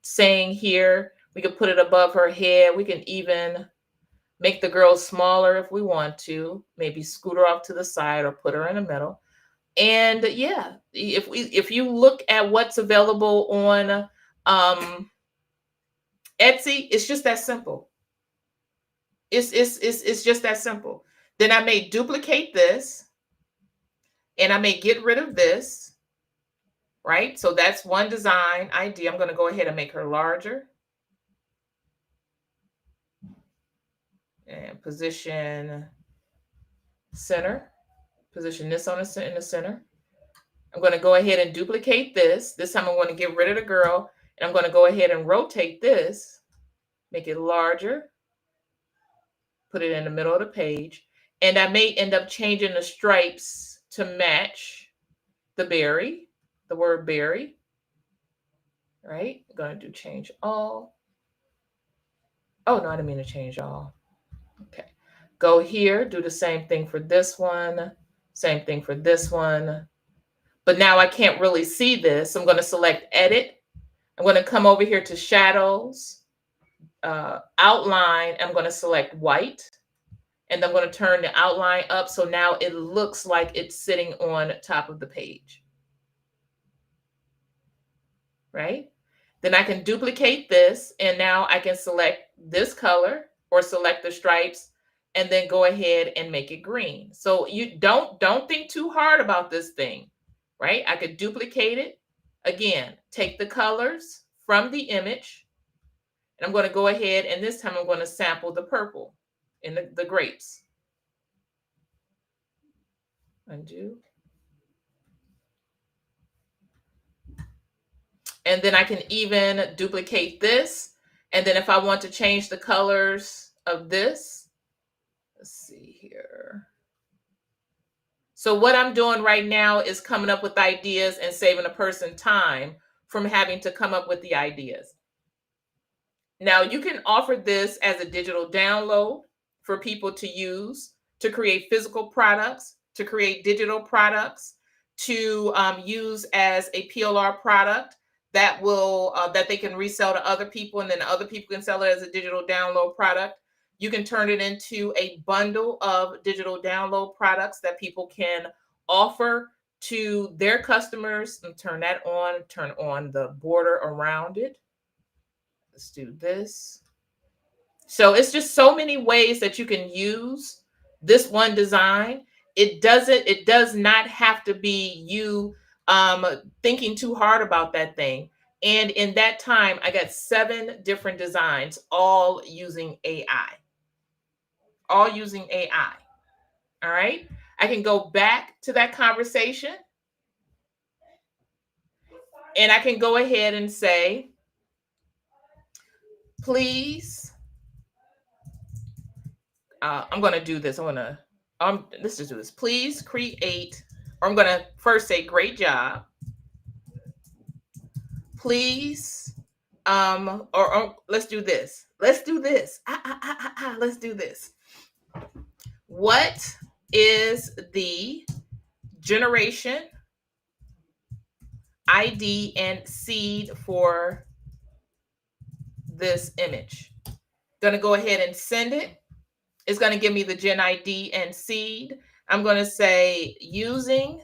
saying here. We could put it above her head. We can even make the girl smaller if we want to. Maybe scoot her off to the side or put her in the middle. And yeah, if you look at what's available on Etsy, it's just that simple. It's just that simple. Then I may duplicate this and I may get rid of this, right? So that's one design idea. I'm going to go ahead and make her larger and position center. Position this on in the center. I'm going to go ahead and duplicate this. This time I'm going to get rid of the girl and I'm going to go ahead and rotate this, make it larger, put it in the middle of the page. And I may end up changing the stripes to match the berry, the word berry, right? I'm going to do change all. Oh, no, I didn't mean to change all. Okay. Go here, do the same thing for this one, same thing for this one. But now I can't really see this. I'm going to select edit. I'm going to come over here to shadows, outline. I'm going to select white. And I'm going to turn the outline up. So now it looks like it's sitting on top of the page. Right? Then I can duplicate this. And now I can select this color or select the stripes and then go ahead and make it green. So you don't think too hard about this thing, right? I could duplicate it. Again, take the colors from the image. And I'm going to go ahead and this time I'm going to sample the purple in the grapes. Undo. And then I can even duplicate this. And then if I want to change the colors of this, let's see here. So what I'm doing right now is coming up with ideas and saving a person time from having to come up with the ideas. Now you can offer this as a digital download for people to use to create physical products, to create digital products, to use as a PLR product that will that they can resell to other people, and then other people can sell it as a digital download product. You can turn it into a bundle of digital download products that people can offer to their customers and turn that on, turn on the border around it. Let's do this. So it's just so many ways that you can use this one design. It does not have to be you thinking too hard about that thing. And in that time, I got 7 different designs, all using AI. All using AI. All right. I can go back to that conversation. And I can go ahead and say, please, I'm going to do this. Let's just do this. Please create, or I'm going to first say, great job. Please, or let's do this. Let's do this. Let's do this. What is the generation ID and seed for this image? Going to go ahead and send it. It's going to give me the gen ID and seed. I'm going to say using,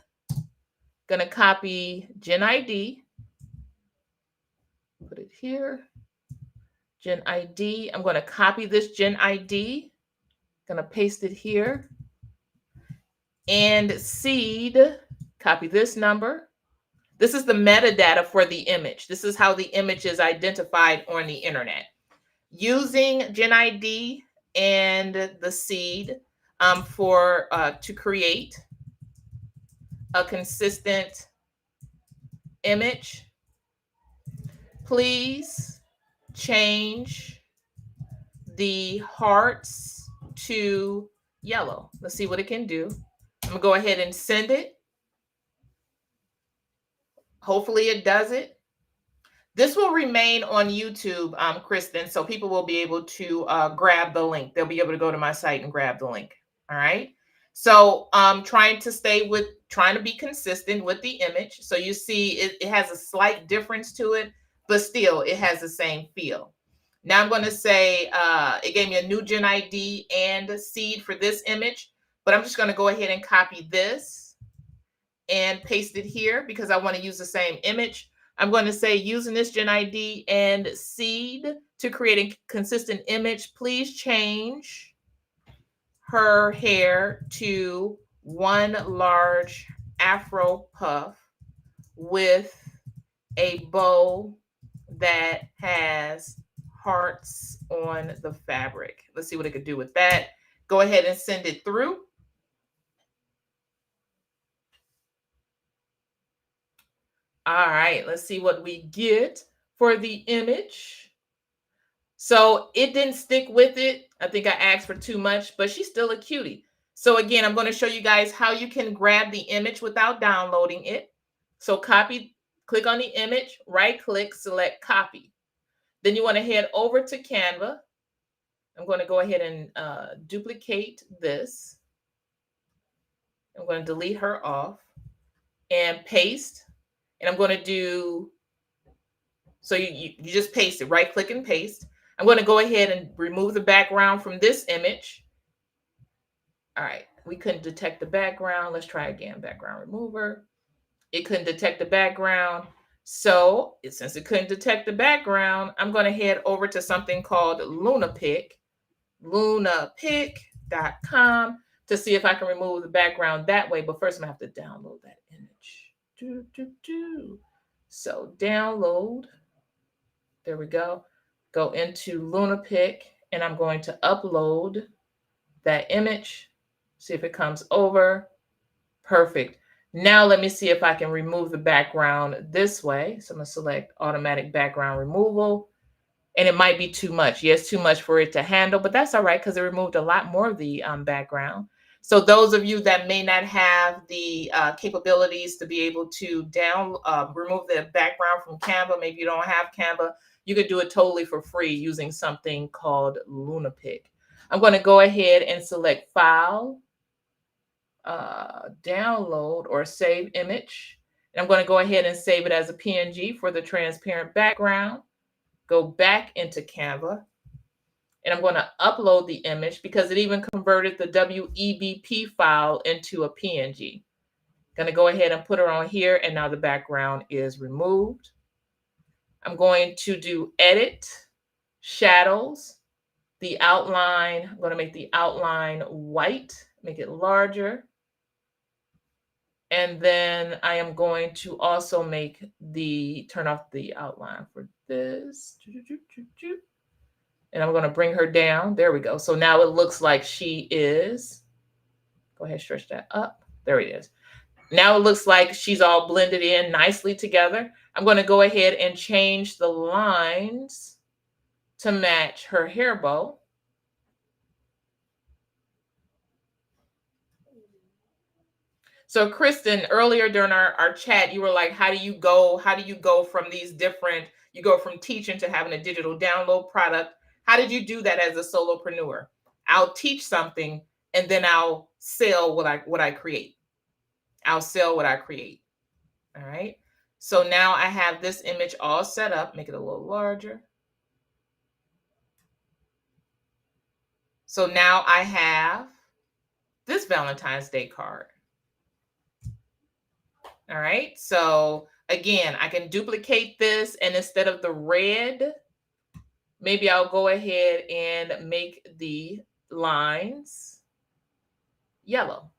going to copy gen ID, put it here, gen ID. I'm going to copy this gen ID Gonna paste it here. And seed, copy this number. This is the metadata for the image. This is how the image is identified on the internet. Using GenID and the seed to create a consistent image, please change the hearts to yellow. Let's see what it can do. I'm gonna go ahead and send it. Hopefully it does it. This will remain on YouTube, Kristen, so people will be able to grab the link. They'll be able to go to my site and grab the link. All right. So trying to be consistent with the image. So you see it has a slight difference to it, but still it has the same feel. Now I'm going to say it gave me a new Gen ID and seed for this image, but I'm just going to go ahead and copy this and paste it here because I want to use the same image. I'm going to say using this Gen ID and seed to create a consistent image, please change her hair to one large afro puff with a bow that has hearts on the fabric. Let's see what it could do with that. Go ahead and send it through. All right, let's see what we get for the image. So it didn't stick with it. I think I asked for too much, but she's still a cutie. So again, I'm going to show you guys how you can grab the image without downloading it. So copy, click on the image, right click, select copy. Then you want to head over to Canva. I'm going to go ahead and duplicate this. I'm going to delete her off and paste. And I'm going to do, so you just paste it, right click and paste. I'm going to go ahead and remove the background from this image. All right, we couldn't detect the background. Let's try again, background remover. It couldn't detect the background. So since it couldn't detect the background, I'm going to head over to something called LunaPic, lunapic.com, to see if I can remove the background that way. But first I'm going to have to download that image. So download. There we go. Go into LunaPic and I'm going to upload that image. See if it comes over. Perfect. Now let me see if I can remove the background this way. So I'm going to select automatic background removal. And it might be too much. Yes, too much for it to handle, but that's all right because it removed a lot more of the background. So those of you that may not have the capabilities to be able to remove the background from Canva, maybe you don't have Canva, you could do it totally for free using something called LunaPic. I'm going to go ahead and select File, Download, or Save Image. And I'm going to go ahead and save it as a PNG for the transparent background. Go back into Canva. And I'm going to upload the image because it even converted the WEBP file into a PNG. Going to go ahead and put her on here, and now the background is removed. I'm going to do Edit, Shadows, the outline. I'm going to make the outline white, make it larger. And then I am going to also turn off the outline for this. And I'm going to bring her down. There we go. So now it looks like she is. Go ahead, stretch that up. There it is. Now it looks like she's all blended in nicely together. I'm going to go ahead and change the lines to match her hair bow. So Kristen, earlier during our chat, you were like, how do you go from these different, you go from teaching to having a digital download product? How did you do that as a solopreneur? I'll teach something and then I'll sell what I create. I'll sell what I create. All right. So now I have this image all set up. Make it a little larger. So now I have this Valentine's Day card. All right. So again, I can duplicate this, and instead of the red, maybe I'll go ahead and make the lines yellow.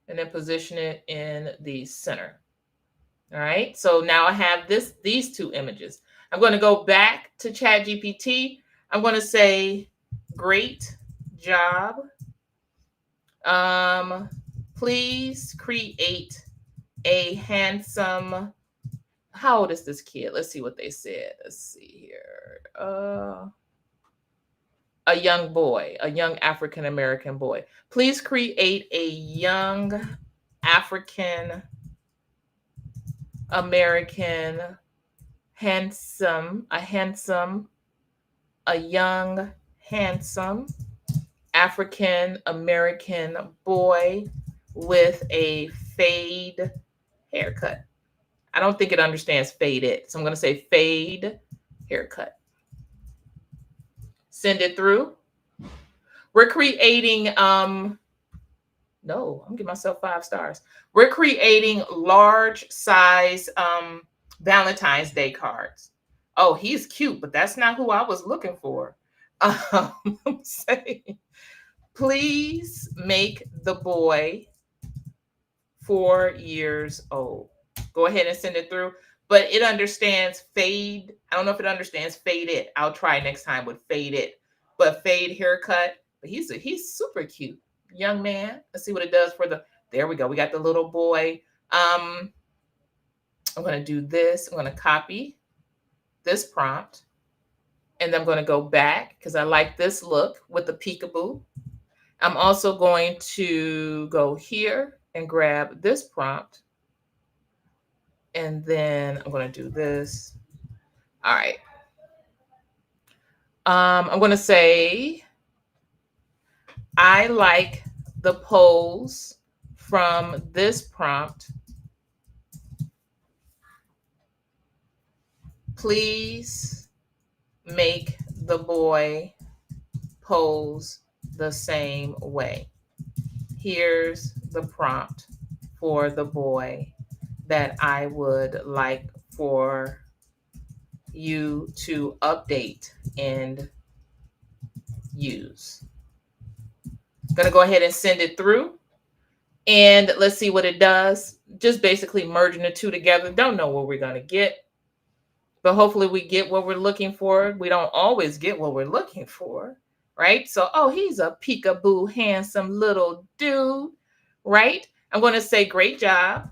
And then position it in the center. All right, so now I have these two images. I'm going to go back to ChatGPT. I'm going to say, great job. Please create a handsome, how old is this kid? Let's see what they said. Let's see here. A young boy, a young African American boy. Please create a young African American a young handsome African American boy with a fade haircut. I don't think it understands faded, so I'm going to say fade haircut. Send it through. We're creating no, I'm giving myself 5 stars. We're creating large size Valentine's Day cards. Oh, he's cute, but that's not who I was looking for. I'm saying, please make the boy 4 years old. Go ahead and send it through. But it understands fade. I don't know if it understands fade it. I'll try next time with fade it. But fade haircut. But he's super cute. Young man. Let's see what it does for the, there we go. We got the little boy. I'm going to do this. I'm going to copy this prompt. And I'm going to go back because I like this look with the peekaboo. I'm also going to go here and grab this prompt. And then I'm going to do this. All right. I'm going to say, I like the pose from this prompt. Please make the boy pose the same way. Here's the prompt for the boy that I would like for you to update and use. I'm going to go ahead and send it through. And let's see what it does. Just basically merging the two together. Don't know what we're going to get. But hopefully we get what we're looking for. We don't always get what we're looking for, right? So, oh, he's a peekaboo, handsome little dude, right? I'm going to say, great job.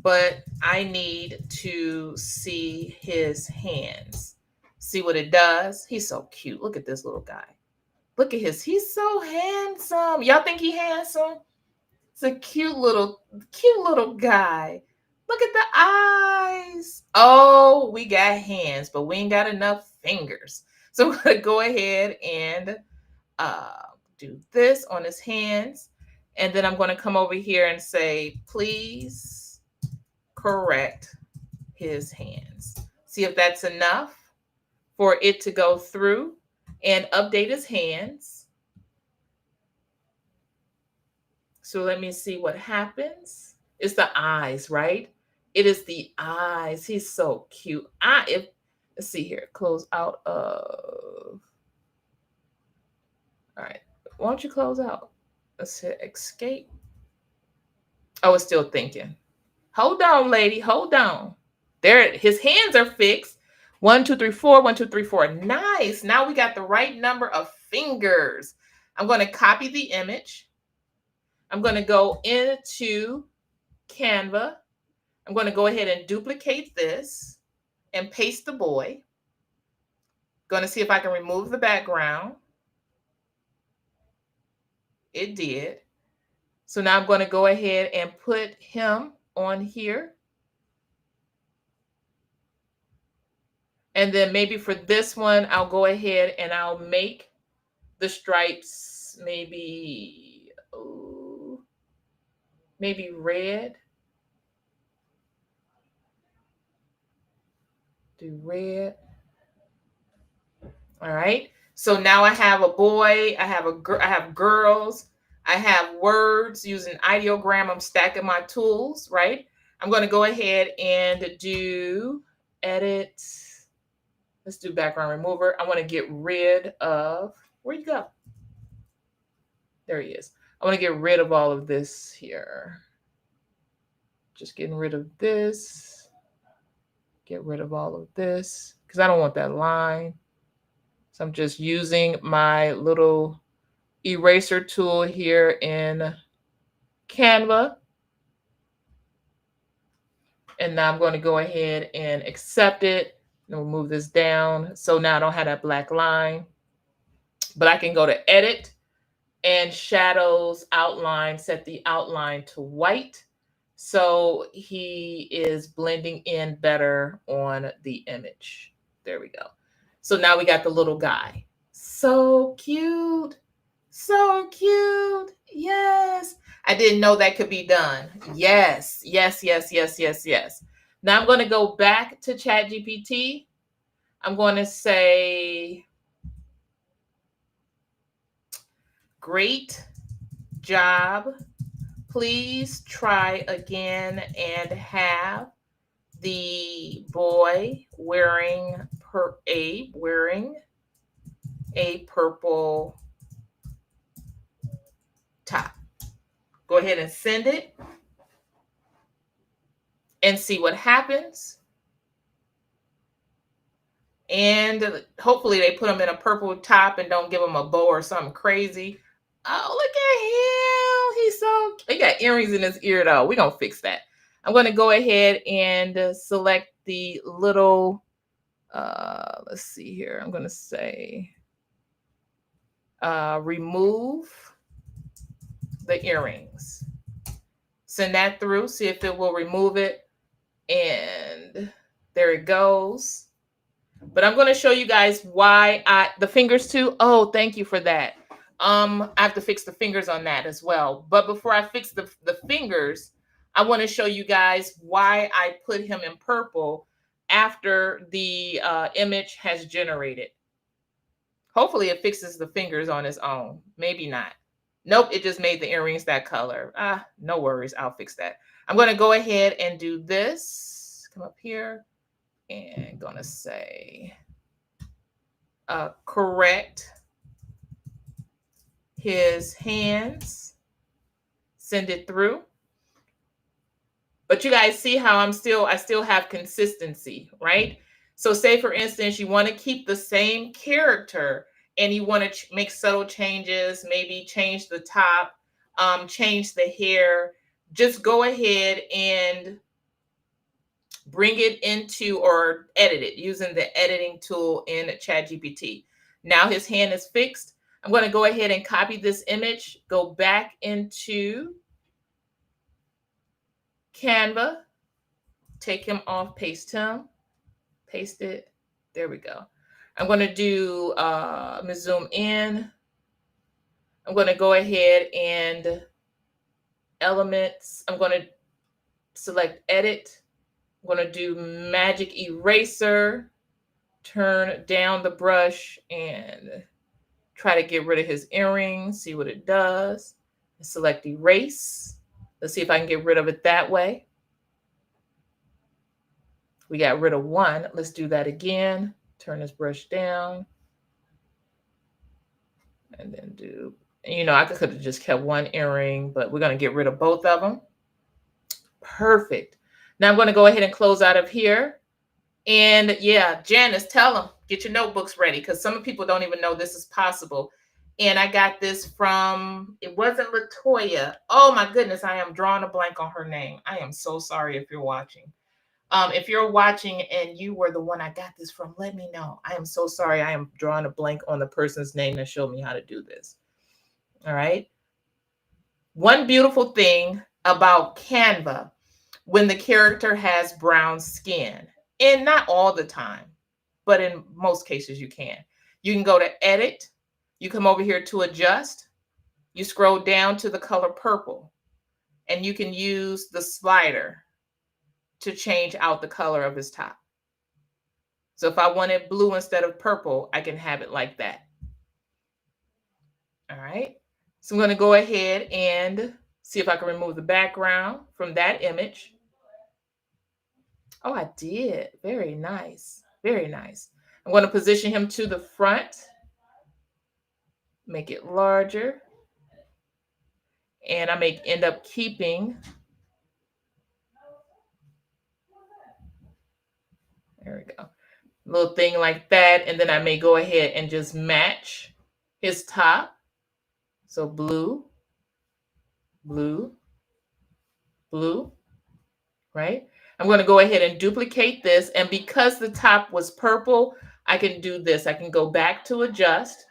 But I need to see his hands. See what it does. He's so cute. Look at this little guy. Look at he's so handsome. Y'all think he handsome? It's a cute little guy. Look at the eyes. Oh, we got hands, but we ain't got enough fingers. So I'm going to go ahead and do this on his hands. And then I'm going to come over here and say, please correct his hands. See if that's enough for it to go through and update his hands. So let me see what happens. It's the eyes, right? It is the eyes. He's so cute. Let's see here. Close out of. All right. Why don't you close out? Let's hit escape. Oh, it's still thinking. Hold on, lady. Hold on. There, his hands are fixed. 1, 2, 3, 4. 1, 2, 3, 4. Nice. Now we got the right number of fingers. I'm going to copy the image. I'm going to go into Canva. I'm going to go ahead and duplicate this and paste the boy. Going to see if I can remove the background. It did. So now I'm going to go ahead and put him on here. And then maybe for this one, I'll go ahead and I'll make the stripes maybe red. Do red. All right. So now I have a boy, I have girls, I have words using Ideogram. I'm stacking my tools, right? I'm going to go ahead and do edit. Let's do background remover. I want to get rid of, where'd you go? There he is. I want to get rid of all of this here. Just getting rid of this. Get rid of all of this because I don't want that line. So I'm just using my little eraser tool here in Canva. And now I'm going to go ahead and accept it. And we'll move this down. So now I don't have that black line. But I can go to edit and shadows, outline, set the outline to white. So he is blending in better on the image. There we go. So now we got the little guy. So cute. So cute. Yes. I didn't know that could be done. Yes. Yes, yes, yes, yes, yes. Now I'm going to go back to ChatGPT. I'm going to say, great job. Please try again and have the boy wearing a purple top. Go ahead and send it and see what happens. And hopefully they put him in a purple top and don't give him a bow or something crazy. Oh, look at him. He's so, he got earrings in his ear though. We're going to fix that. I'm going to go ahead and select the little, let's see here. I'm going to say, remove the earrings. Send that through, see if it will remove it. And there it goes. But I'm going to show you guys why the fingers too. Oh, thank you for that. I have to fix the fingers on that as well. But before I fix the fingers, I want to show you guys why I put him in purple after the image has generated. Hopefully it fixes the fingers on its own. Maybe not. Nope, it just made the earrings that color. No worries, I'll fix that. I'm going to go ahead and do this. Come up here and going to say correct his hands. Send it through. But you guys see how I still have consistency, right? So say for instance, you want to keep the same character and you want to make subtle changes, maybe change the top, change the hair. Just go ahead and bring it into or edit it using the editing tool in ChatGPT. Now his hand is fixed. I'm going to go ahead and copy this image, go back into Canva, take him off, paste him, paste it. There we go. I'm going to do, let me zoom in. I'm going to go ahead and elements. I'm going to select edit. I'm going to do magic eraser, turn down the brush and try to get rid of his earrings, see what it does. And select erase. Let's see if I can get rid of it that way. We got rid of one. Let's do that again. Turn this brush down. And then do, I could have just kept one earring, but we're going to get rid of both of them. Perfect. Now I'm going to go ahead and close out of here. And yeah, Janice, tell them, get your notebooks ready because some people don't even know this is possible. And I got this from, it wasn't Latoya. Oh my goodness, I am drawing a blank on her name. I am so sorry if you're watching. If you're watching and you were the one I got this from, let me know. I am so sorry. I am drawing a blank on the person's name that showed me how to do this. All right. One beautiful thing about Canva, when the character has brown skin, and not all the time, but in most cases you can go to edit. You come over here to adjust. You scroll down to the color purple and you can use the slider to change out the color of his top. So if I wanted blue instead of purple, I can have it like that. All right. So I'm going to go ahead and see if I can remove the background from that image. Oh, I did. Very nice. Very nice. I'm going to position him to the front, make it larger, and I may end up keeping, there we go, little thing like that, and then I may go ahead and just match his top. So blue, blue, blue, right? I'm going to go ahead and duplicate this, and because the top was purple, I can do this. I can go back to adjust.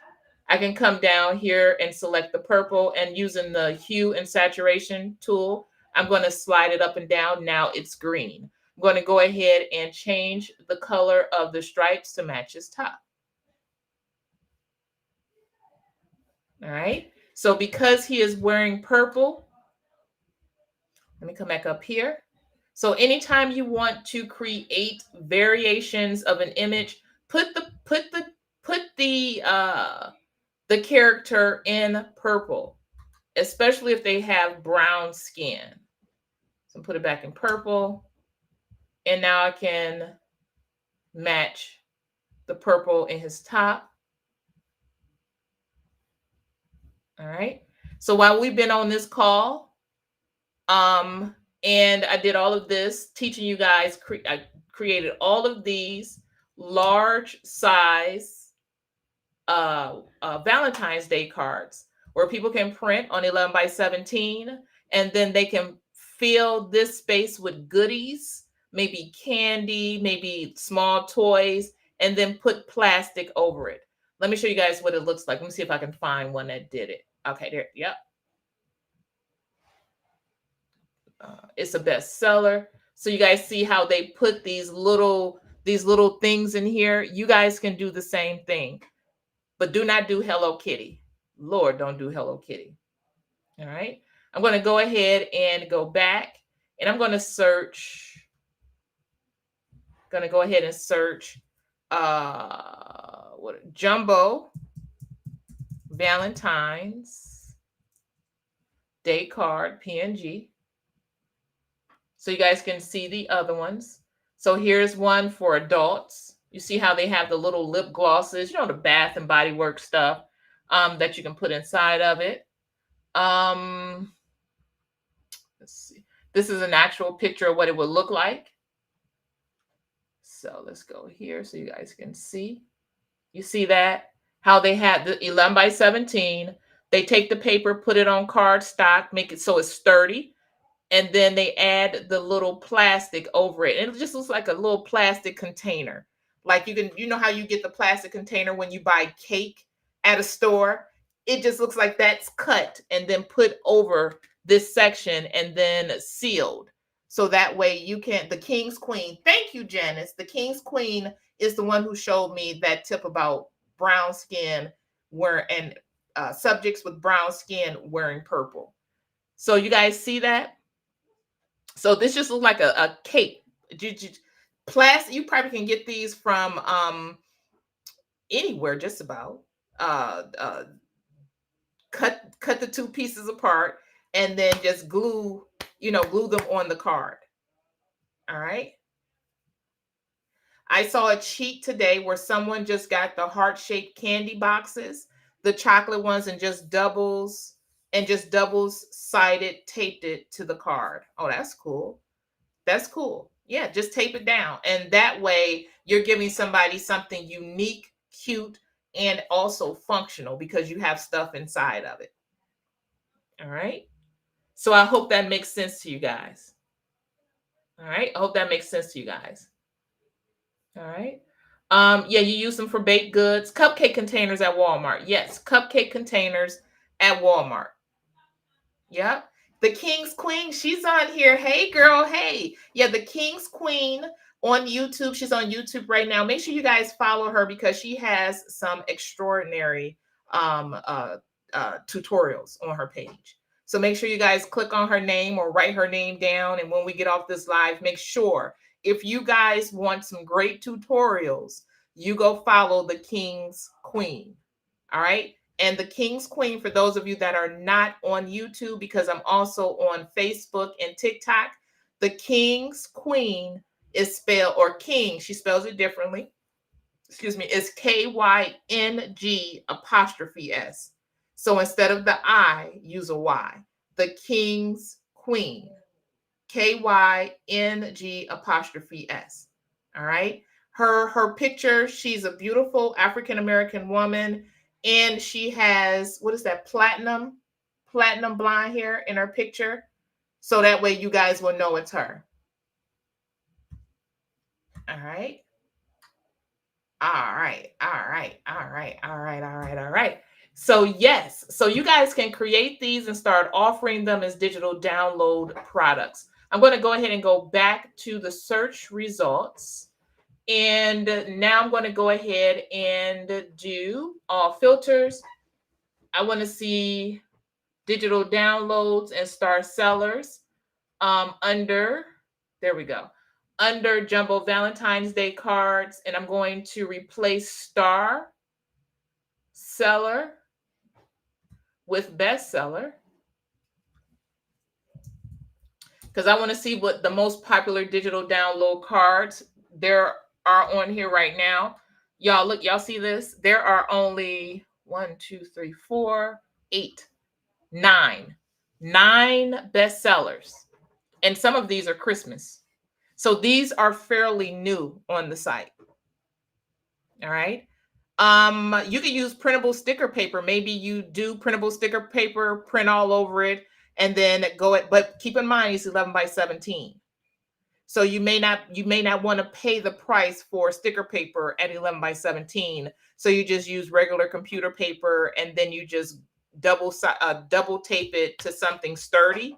I can come down here and select the purple, and using the hue and saturation tool, I'm going to slide it up and down. Now it's green. I'm going to go ahead and change the color of the stripes to match his top. All right. So because he is wearing purple, let me come back up here. So anytime you want to create variations of an image, put the character in purple, especially if they have brown skin. So put it back in purple, and now I can match the purple in his top. All right. So while we've been on this call, and I did all of this teaching you guys, I created all of these large size Valentine's Day cards where people can print on 11 by 17, and then they can fill this space with goodies, maybe candy, maybe small toys, and then put plastic over it. Let me show you guys what it looks like. Let me see if I can find one that did it. Okay, there, yep. It's a bestseller. So you guys see how they put these little things in here. You guys can do the same thing, but do not do Hello Kitty. Lord, don't do Hello Kitty. All right. I'm going to go ahead and go back, and I'm going to search. Going to go ahead and search Jumbo Valentine's Day Card PNG. So you guys can see the other ones. So here's one for adults. You see how they have the little lip glosses, the Bath and Body Works stuff that you can put inside of it. Let's see. This is an actual picture of what it would look like. So let's go here so you guys can see. You see that? How they had the 11 by 17. They take the paper, put it on cardstock, make it so it's sturdy. And then they add the little plastic over it. And it just looks like a little plastic container. Like you know how you get the plastic container when you buy cake at a store? It just looks like that's cut and then put over this section and then sealed. So that way you can, the King's Queen, thank you, Janice. The King's Queen is the one who showed me that tip about brown skin and subjects with brown skin wearing purple. So you guys see that? So this just looks like a cake. Plastic, you probably can get these from anywhere, just about. Cut the two pieces apart and then just glue them on the card. All right. I saw a cheat today where someone just got the heart-shaped candy boxes, the chocolate ones, and just double-sided taped it to the card. Oh, that's cool. That's cool. Yeah, just tape it down. And that way you're giving somebody something unique, cute, and also functional because you have stuff inside of it. All right. So I hope that makes sense to you guys. All right. I hope that makes sense to you guys. All right. Yeah, you use them for baked goods, cupcake containers at Walmart. Yes, cupcake containers at Walmart. Yep. The King's Queen, she's on here. Hey, girl. Hey. Yeah, the King's Queen on YouTube. She's on YouTube right now. Make sure you guys follow her because she has some extraordinary tutorials on her page. So make sure you guys click on her name or write her name down. And when we get off this live, make sure if you guys want some great tutorials, you go follow the King's Queen. All right. And the King's Queen, for those of you that are not on YouTube, because I'm also on Facebook and TikTok, the King's Queen is spelled, or king, she spells it differently. Excuse me, is KYNG''S. So instead of the I, use a Y. The King's Queen. KYNG''S. All right. Her picture, she's a beautiful African American woman, and she has, what is that, platinum blonde hair in her picture. So that way you guys will know it's her. All right. All right. So yes, so you guys can create these and start offering them as digital download products. I'm going to go ahead and go back to the search results. And now I'm going to go ahead and do all filters. I want to see digital downloads and star sellers under, there we go, under Jumbo Valentine's Day cards. And I'm going to replace star seller with bestseller, because I want to see what the most popular digital download cards there are on here right now. Y'all look, y'all see this? There are only 1, 2, 3, 4, 8, 9 bestsellers. And some of these are Christmas. So these are fairly new on the site. All right. You can use printable sticker paper. Maybe you do printable sticker paper, print all over it, and then go it. But keep in mind, it's 11 by 17. So you may not want to pay the price for sticker paper at 11 by 17. So you just use regular computer paper, and then you just double tape it to something sturdy,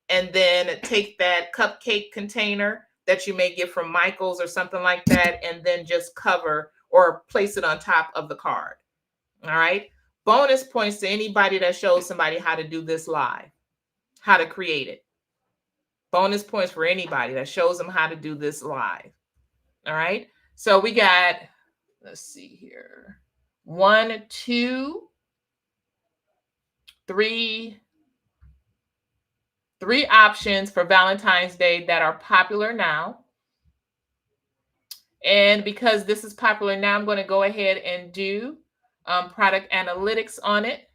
and then take that cupcake container that you may get from Michael's or something like that, and then just cover or place it on top of the card. All right. Bonus points to anybody that shows somebody how to do this live, how to create it. Bonus points for anybody that shows them how to do this live. All right. So we got, let's see here, 1, 2, 3 options for Valentine's Day that are popular now. And because this is popular now, I'm going to go ahead and do product analytics on it.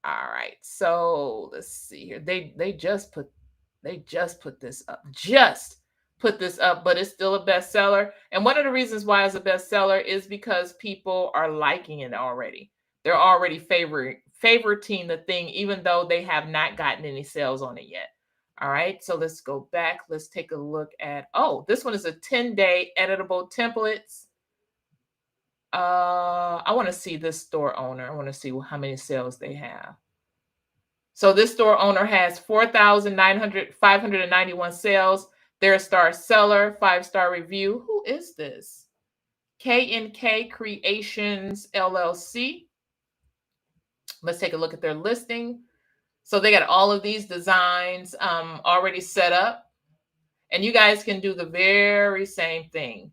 All right. So let's see here. They just put this up. But it's still a bestseller. And one of the reasons why it's a bestseller is because people are liking it already. They're already favoriting the thing, even though they have not gotten any sales on it yet. All right, so let's go back. Let's take a look at, this one is a 10-day editable templates. I want to see this store owner. I want to see how many sales they have. So this store owner has 591 sales. They're a star seller, 5-star review. Who is this? K&K Creations LLC. Let's take a look at their listing. So they got all of these designs already set up. And you guys can do the very same thing.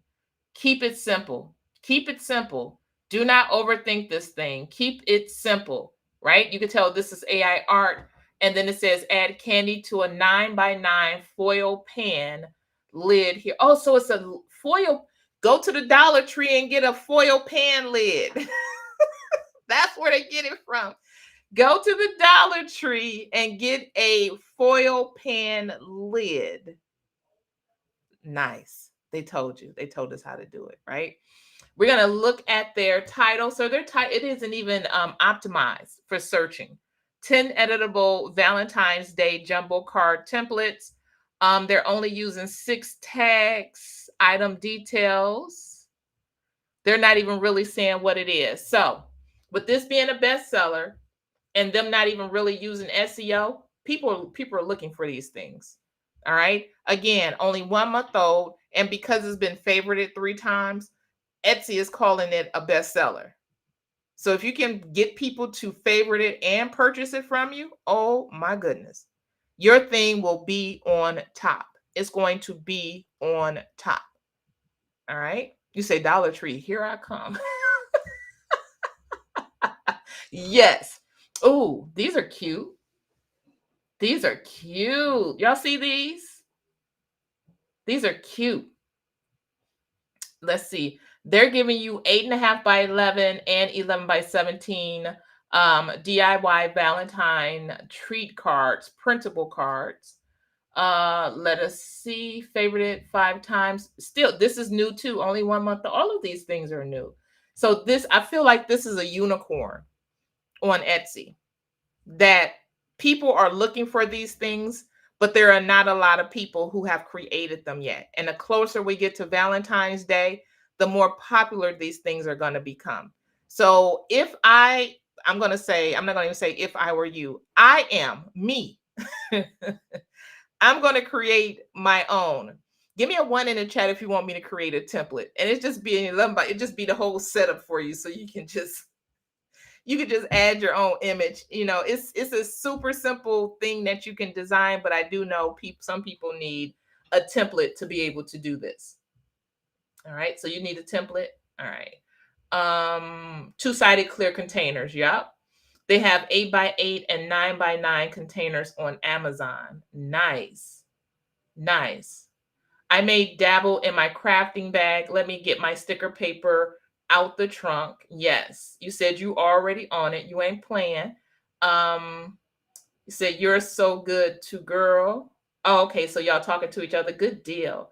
Keep it simple. Keep it simple. Do not overthink this thing. Keep it simple, right? You can tell this is AI art. And then it says add candy to a 9x9 foil pan lid here. Oh, so it's a foil. Go to the Dollar Tree and get a foil pan lid. That's where they get it from. Go to the Dollar Tree and get a foil pan lid. Nice. They told you. They told us how to do it, right? We're going to look at their title. So their title, it isn't even optimized for searching. 10 editable Valentine's Day jumbo card templates. They're only using 6 tags, item details. They're not even really saying what it is. So with this being a bestseller and them not even really using SEO, people are looking for these things. All right. Again, only 1 month old. And because it's been favorited 3 times, Etsy is calling it a bestseller. So if you can get people to favorite it and purchase it from you, oh my goodness, your thing will be on top. It's going to be on top. All right. You say Dollar Tree, here I come. Yes. Oh, these are cute. These are cute. Y'all see these? These are cute. Let's see. They're giving you 8.5 by 11 and 11 by 17 DIY Valentine treat cards, printable cards. Let us see. Favorited 5 times. Still, this is new too. Only 1 month. All of these things are new. So this, I feel like this is a unicorn on Etsy, that people are looking for these things, but there are not a lot of people who have created them yet. And the closer we get to Valentine's Day, the more popular these things are going to become. So I'm going to say, I'm not going to even say if I were you, I am me. I'm going to create my own. Give me a 1 in the chat if you want me to create a template. And it's just being it just be the whole setup for you, so you can just add your own image. It's a super simple thing that you can design, but I do know some people need a template to be able to do this. All right, so you need a template. All right. 2-sided clear containers. Yep. They have 8 by 8 and 9 by 9 containers on Amazon. Nice. I may dabble in my crafting bag. Let me get my sticker paper out the trunk. Yes. You said you already on it. You ain't playing. You said you're so good to girl. Oh, okay. So y'all talking to each other. Good deal.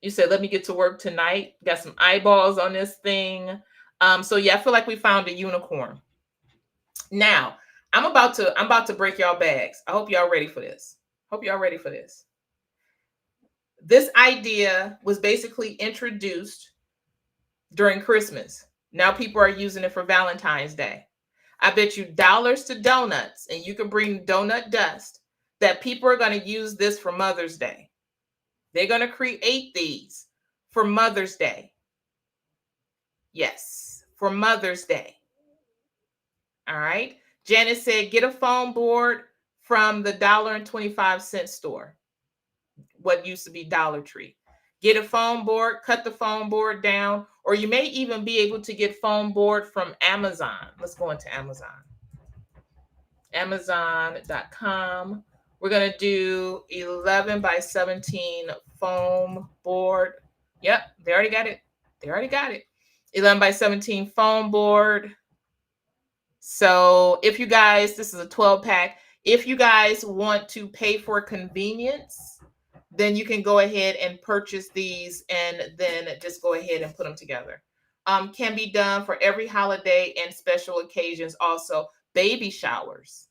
You said, let me get to work tonight. Got some eyeballs on this thing. So yeah, I feel like we found a unicorn. Now, I'm about to break y'all bags. I hope y'all ready for this. This idea was basically introduced during Christmas. Now people are using it for Valentine's Day. I bet you dollars to donuts, and you can bring donut dust, that people are going to use this for Mother's Day. They're going to create these for Mother's Day. Yes, for Mother's Day. All right. Janice said, get a foam board from the $1.25 store. What used to be Dollar Tree. Get a foam board, cut the foam board down, or you may even be able to get foam board from Amazon. Let's go into Amazon. Amazon.com. We're going to do 11 by 17 foam board. Yep, they already got it. 11 by 17 foam board. So if you guys, this is a 12 pack. If you guys want to pay for convenience, then you can go ahead and purchase these and then just go ahead and put them together. Can be done for every holiday and special occasions, also baby showers,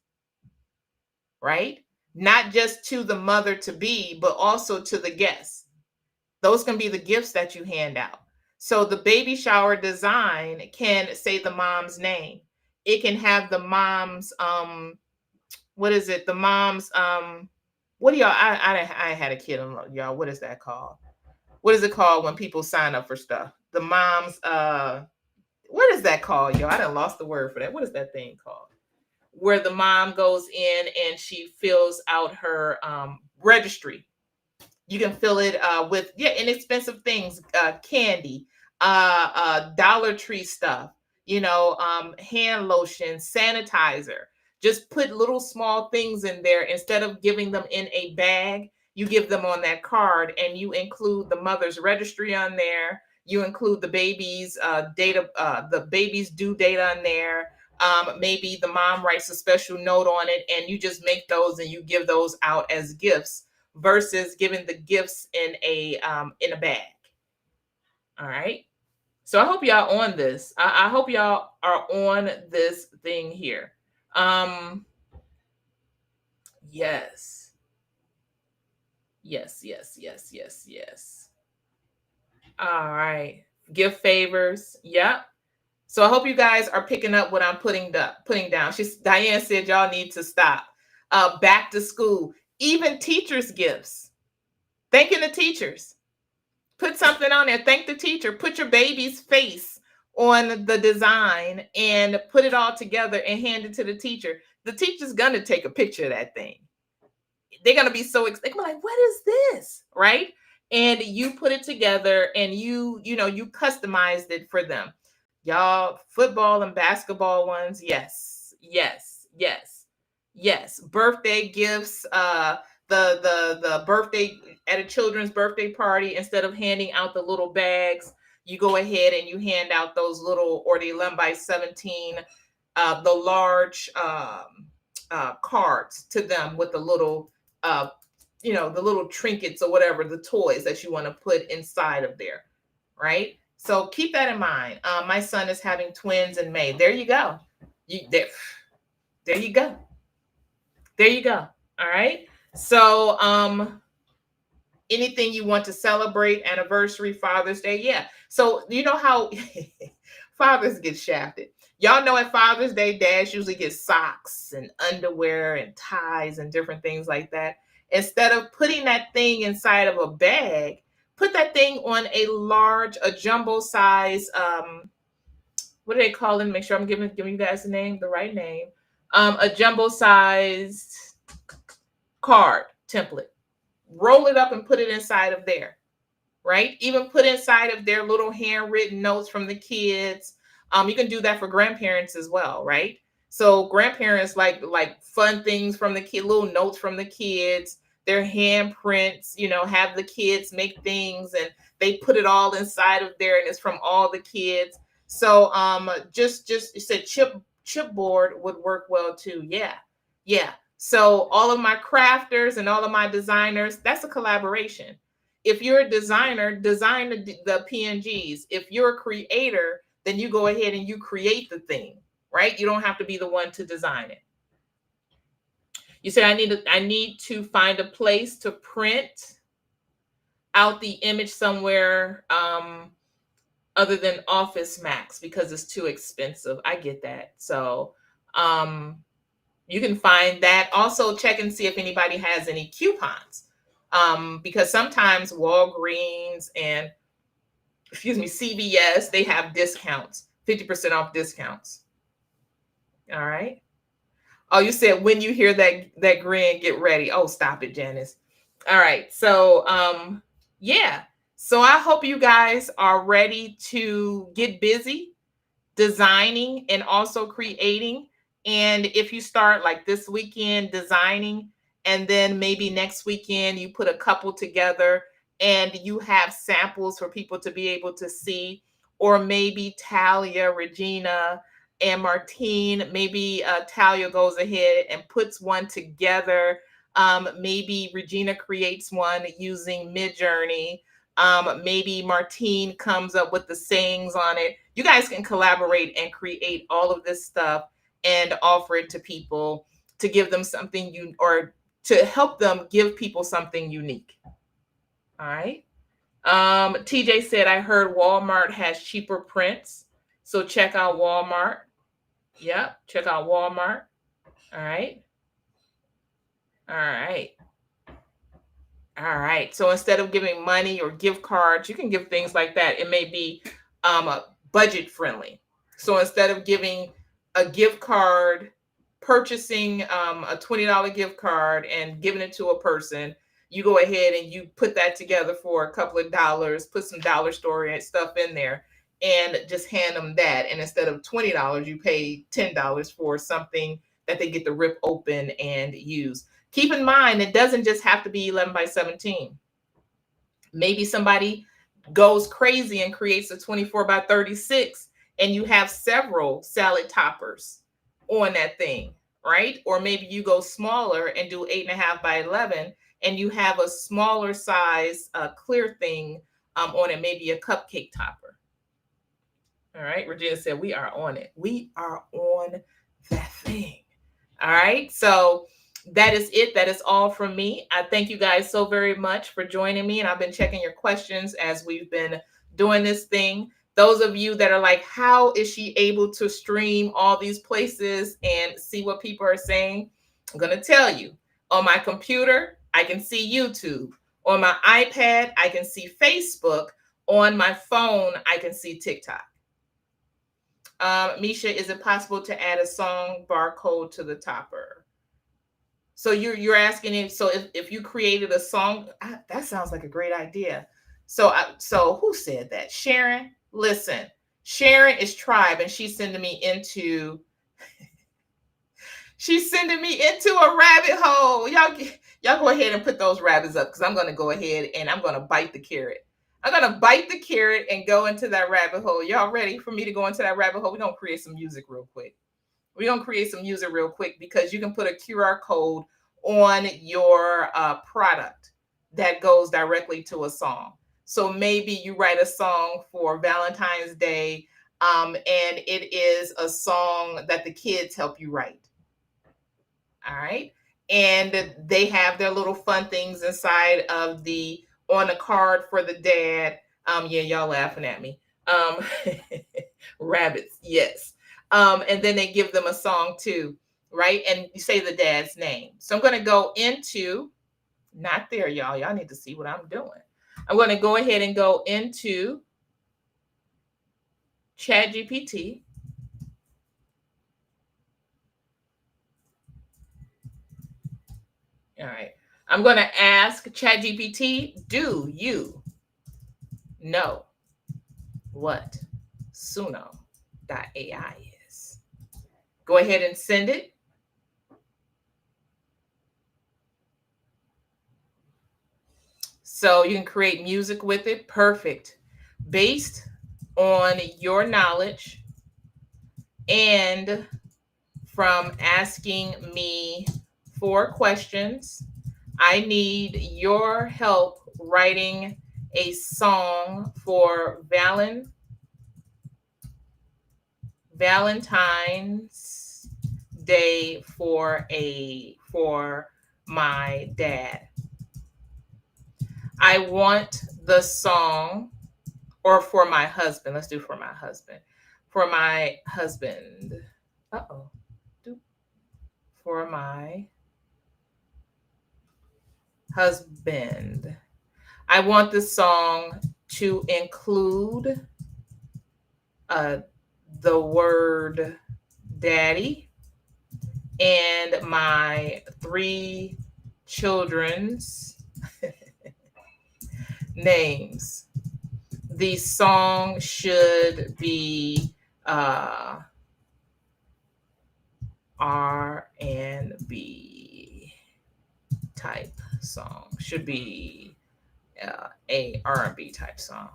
right? Not just to the mother to be, but also to the guests. Those can be the gifts that you hand out. So the baby shower design can say the mom's name. It can have the mom's, what is it? The mom's, what do y'all, I had a kid, y'all, what is that called? What is it called when people sign up for stuff? The mom's, what is that called, y'all? I done lost the word for that. What is that thing called? Where the mom goes in and she fills out her registry. You can fill it with inexpensive things, candy, Dollar Tree stuff, hand lotion, sanitizer. Just put little small things in there. Instead of giving them in a bag, you give them on that card, and you include the mother's registry on there. You include the baby's data, the baby's due date on there. Maybe the mom writes a special note on it, and you just make those and you give those out as gifts versus giving the gifts in a bag. All right. So I hope y'all on this. I hope y'all are on this thing here. Yes. All right. Gift favors. Yep. So I hope you guys are picking up what I'm putting down. Diane said y'all need to stop. Back to school. Even teachers' gifts. Thanking the teachers. Put something on there. Thank the teacher. Put your baby's face on the design and put it all together and hand it to the teacher. The teacher's going to take a picture of that thing. They're going to be so excited. They're like, what is this? Right? And you put it together and you customized it for them. Y'all, football and basketball ones. Yes. Birthday gifts, the birthday at a children's birthday party, instead of handing out the little bags, you go ahead and you hand out those little, or the 11 by 17, the large cards to them with the little the little trinkets or whatever, the toys that you want to put inside of there, right? So keep that in mind. My son is having twins in May. There you go. There you go. There you go. All right. So anything you want to celebrate, anniversary, Father's Day, yeah. So you know how fathers get shafted. Y'all know at Father's Day, dads usually get socks and underwear and ties and different things like that. Instead of putting that thing inside of a bag, put that thing on a jumbo size, what do they call it? Make sure I'm giving you guys the right name. A jumbo sized card template. Roll it up and put it inside of there, right? Even put inside of their little handwritten notes from the kids. You can do that for grandparents as well, right? So grandparents like fun things from the kid, little notes from the kids, their handprints, have the kids make things and they put it all inside of there and it's from all the kids. So just you said chipboard would work well too. Yeah. So all of my crafters and all of my designers, that's a collaboration. If you're a designer, design the PNGs. If you're a creator, then you go ahead and you create the thing, right? You don't have to be the one to design it. You said I need to find a place to print out the image somewhere other than Office Max because it's too expensive. I get that. So you can find that. Also check and see if anybody has any coupons. Because sometimes Walgreens and CVS, they have discounts, 50% off discounts. All right. Oh, you said when you hear that grin, get ready. Oh, stop it, Janice. All right. So yeah. So I hope you guys are ready to get busy designing and also creating. And if you start like this weekend designing, and then maybe next weekend you put a couple together and you have samples for people to be able to see, or maybe Talia, Regina, and Martine, maybe Talia goes ahead and puts one together. Maybe Regina creates one using Midjourney. Maybe Martine comes up with the sayings on it. You guys can collaborate and create all of this stuff and offer it to people to give them something or to help them give people something unique. All right. TJ said, I heard Walmart has cheaper prints. So check out Walmart. Yep. Check out Walmart. All right. All right. All right. So instead of giving money or gift cards, you can give things like that. It may be budget friendly. So instead of giving a gift card, purchasing a $20 gift card and giving it to a person, you go ahead and you put that together for a couple of dollars, put some dollar store stuff in there and just hand them that. And instead of $20, you pay $10 for something that they get to rip open and use. Keep in mind, it doesn't just have to be 11 by 17. Maybe somebody goes crazy and creates a 24 by 36 and you have several salad toppers on that thing, right? Or maybe you go smaller and do 8.5 by 11 and you have a smaller size clear thing on it, maybe a cupcake topper. All right. Regina said, we are on it. We are on that thing. All right. So that is it. That is all from me. I thank you guys so very much for joining me. And I've been checking your questions as we've been doing this thing. Those of you that are like, how is she able to stream all these places and see what people are saying? I'm going to tell you. On my computer, I can see YouTube. On my iPad, I can see Facebook. On my phone, I can see TikTok. Misha, is it possible to add a song barcode to the topper? So you're asking if you created a song, that sounds like a great idea. So who said that? Sharon, listen, Sharon is Tribe and she's sending me into She's sending me into a rabbit hole. Y'all go ahead and put those rabbits up because I'm going to go ahead and I'm going to bite the carrot. I'm going to bite the carrot and go into that rabbit hole. Y'all ready for me to go into that rabbit hole? We're going to create some music real quick. Because you can put a QR code on your product that goes directly to a song. So maybe you write a song for Valentine's Day, and it is a song that the kids help you write. All right. And they have their little fun things inside of on a card for the dad. Yeah, y'all laughing at me. Rabbits, yes. And then they give them a song too, right? And you say the dad's name. So I'm going to go into, not there, y'all. Y'all need to see what I'm doing. I'm going to go ahead and go into ChatGPT. All right. I'm going to ask ChatGPT, do you know what Suno.ai is? Go ahead and send it. So you can create music with it. Perfect. Based on your knowledge and from asking me 4 questions, I need your help writing a song for Valentine's Day for my dad. I want the song, or for my husband. Let's do for my husband. For my husband. Uh-oh. For my husband. I want the song to include the word daddy and my 3 children's names. The song should be R&B type song. Should be a R&B type song.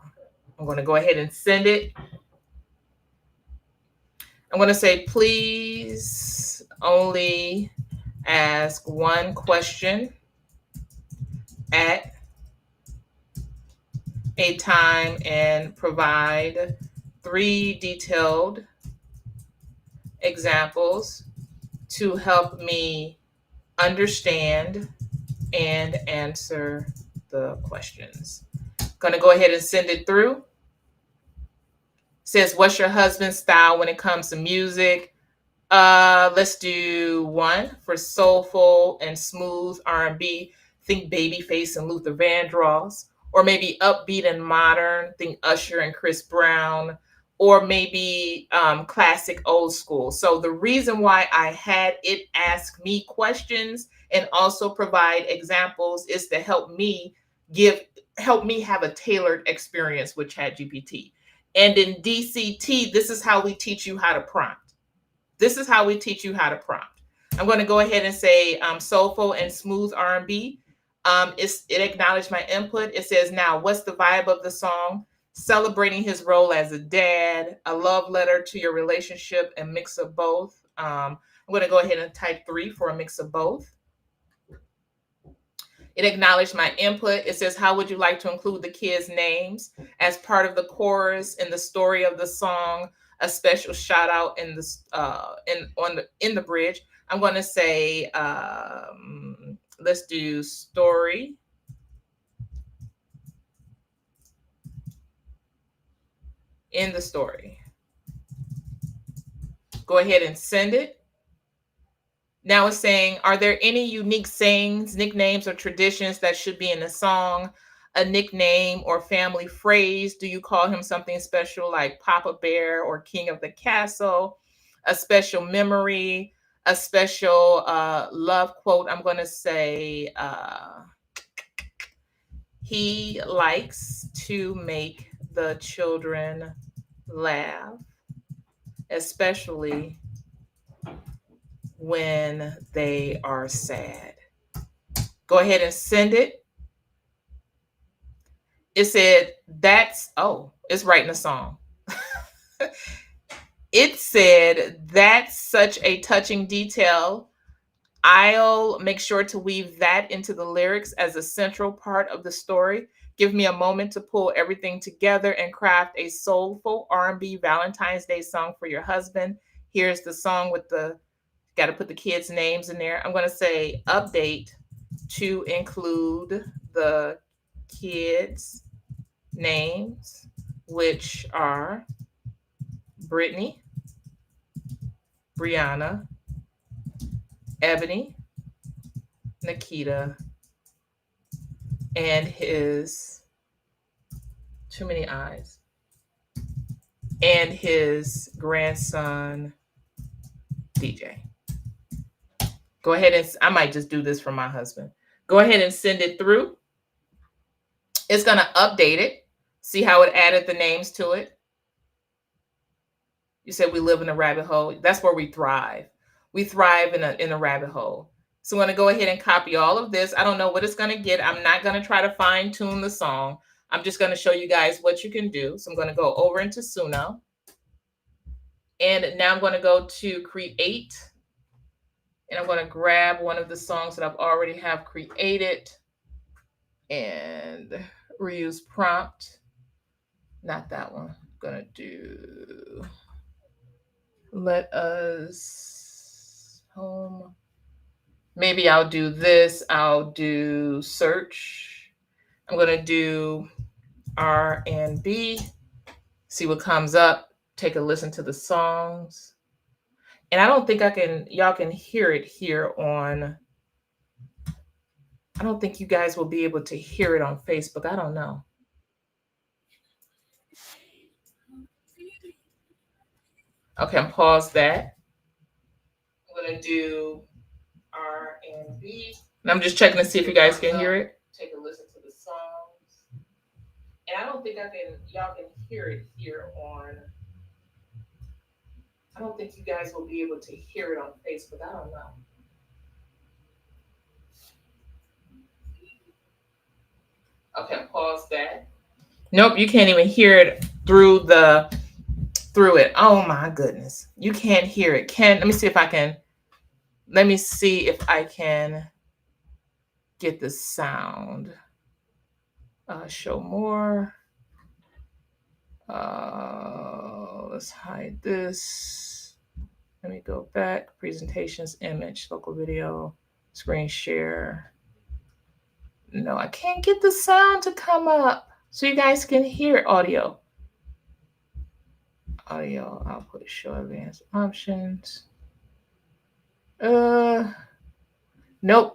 I'm going to go ahead and send it. I'm going to say, please only ask 1 question at a time and provide 3 detailed examples to help me understand and answer the questions. Going to go ahead and send it through. Says, what's your husband's style when it comes to music? Let's do 1 for soulful and smooth R&B. Think Babyface and Luther Vandross. Or maybe upbeat and modern. Think Usher and Chris Brown. Or maybe classic old school. So the reason why I had it ask me questions and also provide examples is to help me have a tailored experience with ChatGPT. And in DCT, this is how we teach you how to prompt. I'm going to go ahead and say soulful and smooth R&B. It acknowledged my input. It says, now, what's the vibe of the song? Celebrating his role as a dad, a love letter to your relationship, and mix of both. I'm going to go ahead and type 3 for a mix of both. It acknowledged my input. It says, how would you like to include the kids' names as part of the chorus in the story of the song? A special shout out in the bridge. I'm going to say, let's do story. In the story. Go ahead and send it. Now it's saying, are there any unique sayings, nicknames, or traditions that should be in the song? A nickname or family phrase? Do you call him something special like Papa Bear or King of the Castle? A special memory? A special love quote? I'm going to say, he likes to make the children laugh, especially when they are sad. Go ahead and send it. It said, it's writing a song. It said, that's such a touching detail. I'll make sure to weave that into the lyrics as a central part of the story. Give me a moment to pull everything together and craft a soulful R&B Valentine's Day song for your husband. Here's the song with the, got to put the kids' names in there. I'm going to say update to include the kids' names, which are Brittany, Brianna, Ebony, Nikita, and his, too many eyes, and his grandson, DJ. Go ahead and, I might just do this for my husband. Go ahead and send it through. It's going to update it. See how it added the names to it? You said we live in a rabbit hole. That's where we thrive. We thrive in a rabbit hole. So I'm going to go ahead and copy all of this. I don't know what it's going to get. I'm not going to try to fine tune the song. I'm just going to show you guys what you can do. So I'm going to go over into Suno. And now I'm going to go to create. And I'm going to grab one of the songs that I've already have created and reuse prompt. Not that one. I'm going to do, let us home. Maybe I'll do this. I'll do search. I'm going to do R&B. See what comes up. Take a listen to the songs. And I don't think y'all can hear it here on, I don't think you guys will be able to hear it on Facebook. I don't know. Okay, I'm pause that. I'm going to do R&B. And I'm just checking to see if you guys can hear it. Take a listen to the songs. And I don't think y'all can hear it here on, I don't think you guys will be able to hear it on Facebook. I don't know. Okay, pause that. Nope, you can't even hear it through it. Oh my goodness. You can't hear it. Let me see if I can get the sound. Show more. Let's hide this. Let me go back. Presentations, image, local video, screen share. No, I can't get the sound to come up so you guys can hear audio. Audio output, show advanced options. Nope.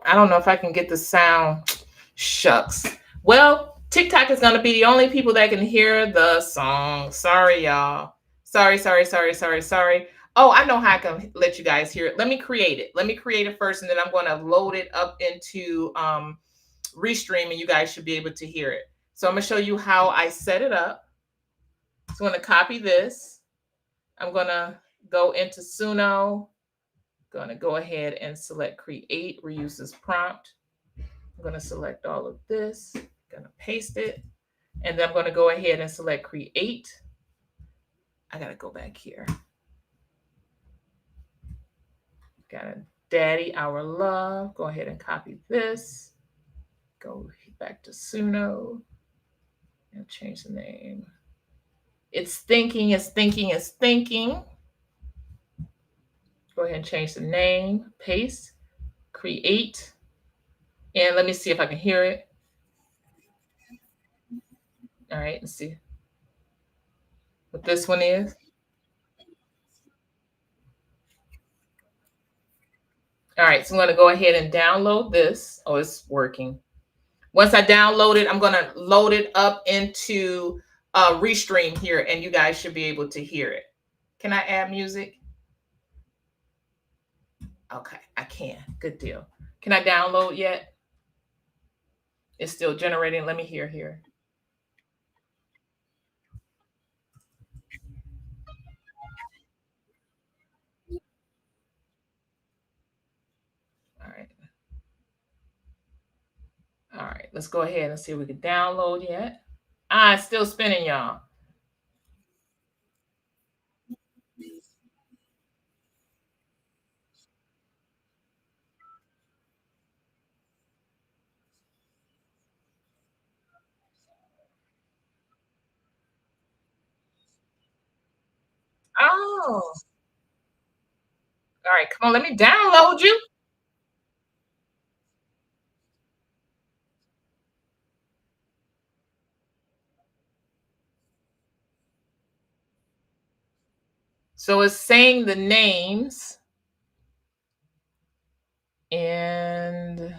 I don't know if I can get the sound. Shucks. Well, TikTok is going to be the only people that can hear the song. Sorry, y'all. Sorry. Oh, I know how I can let you guys hear it. Let me create it first, and then I'm going to load it up into Restream, and you guys should be able to hear it. So I'm going to show you how I set it up. So I'm going to copy this. I'm going to go into Suno. Going to go ahead and select create, reuse this prompt. I'm going to select all of this, going to paste it, and then I'm going to go ahead and select create. I got to go back here. Got a Daddy Our Love. Go ahead and copy this. Go back to Suno and change the name. It's thinking. Go ahead and change the name, paste, create, and let me see if I can hear it. All right, let's see what this one is. All right, so I'm going to go ahead and download this. Oh, it's working. Once I download it, I'm going to load it up into Restream here, and you guys should be able to hear it. Can I add music? Okay, I can. Good deal. Can I download yet? It's still generating. Let me hear here. Let's go ahead and see if we can download yet. Ah, it's still spinning, y'all. Oh, all right. Come on, let me download you. So it's saying the names and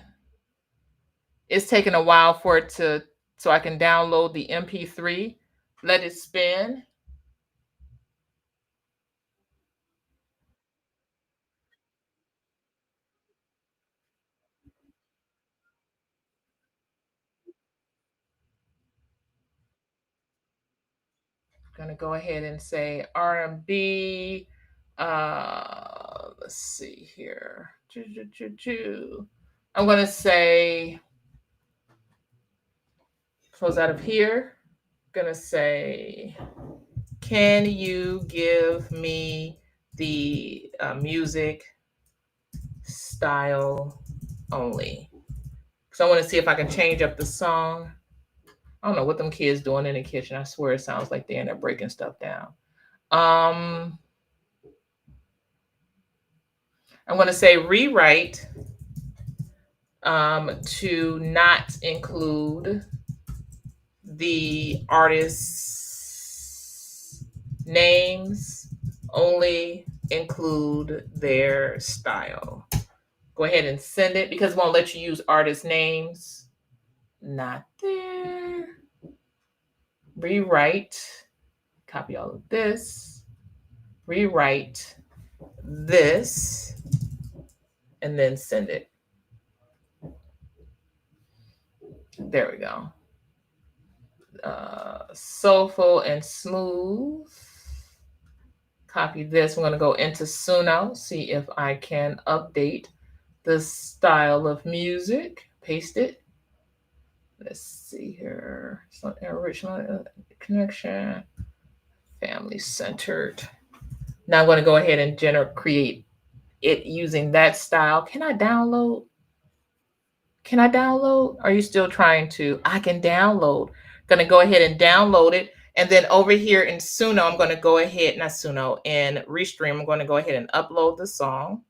it's taking a while for it to so I can download the MP3. Let it spin. Gonna go ahead and say R&B. Let's see here. I'm gonna say close out of here. Gonna say, can you give me the music style only? So I want to see if I can change up the song. I don't know what them kids doing in the kitchen. I swear it sounds like they end up breaking stuff down. I'm going to say rewrite to not include the artists' names, only include their style. Go ahead and send it because it won't let you use artist names. Not there. Rewrite. Copy all of this. Rewrite this and then send it. There we go. Soulful and smooth. Copy this. I'm going to go into Suno, see if I can update the style of music. Paste it. Let's see here. So original connection, family centered. Now I'm going to go ahead and create it using that style. Can I download? Can I download? Are you still trying to? I can download. Going to go ahead and download it. And then over here in Suno, I'm going to go ahead, not Suno, in Restream, I'm going to go ahead and upload the song.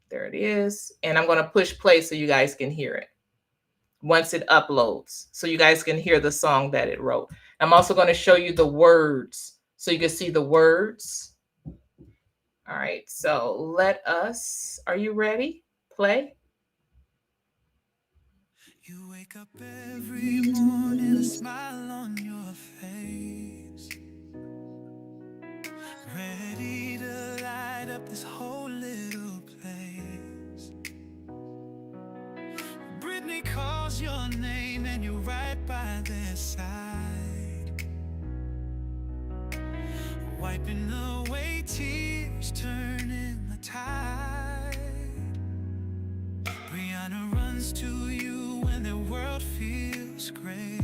There it is. And I'm going to push play so you guys can hear it once it uploads, so you guys can hear the song that it wrote. I'm also going to show you the words so you can see the words. All right, so let us, are you ready? Play. You wake up every morning, a smile on your face, ready to light up this whole little place. Brittany calls your name and you're right by their side, wiping away tears, turning the tide. Brianna runs to you when the world feels gray,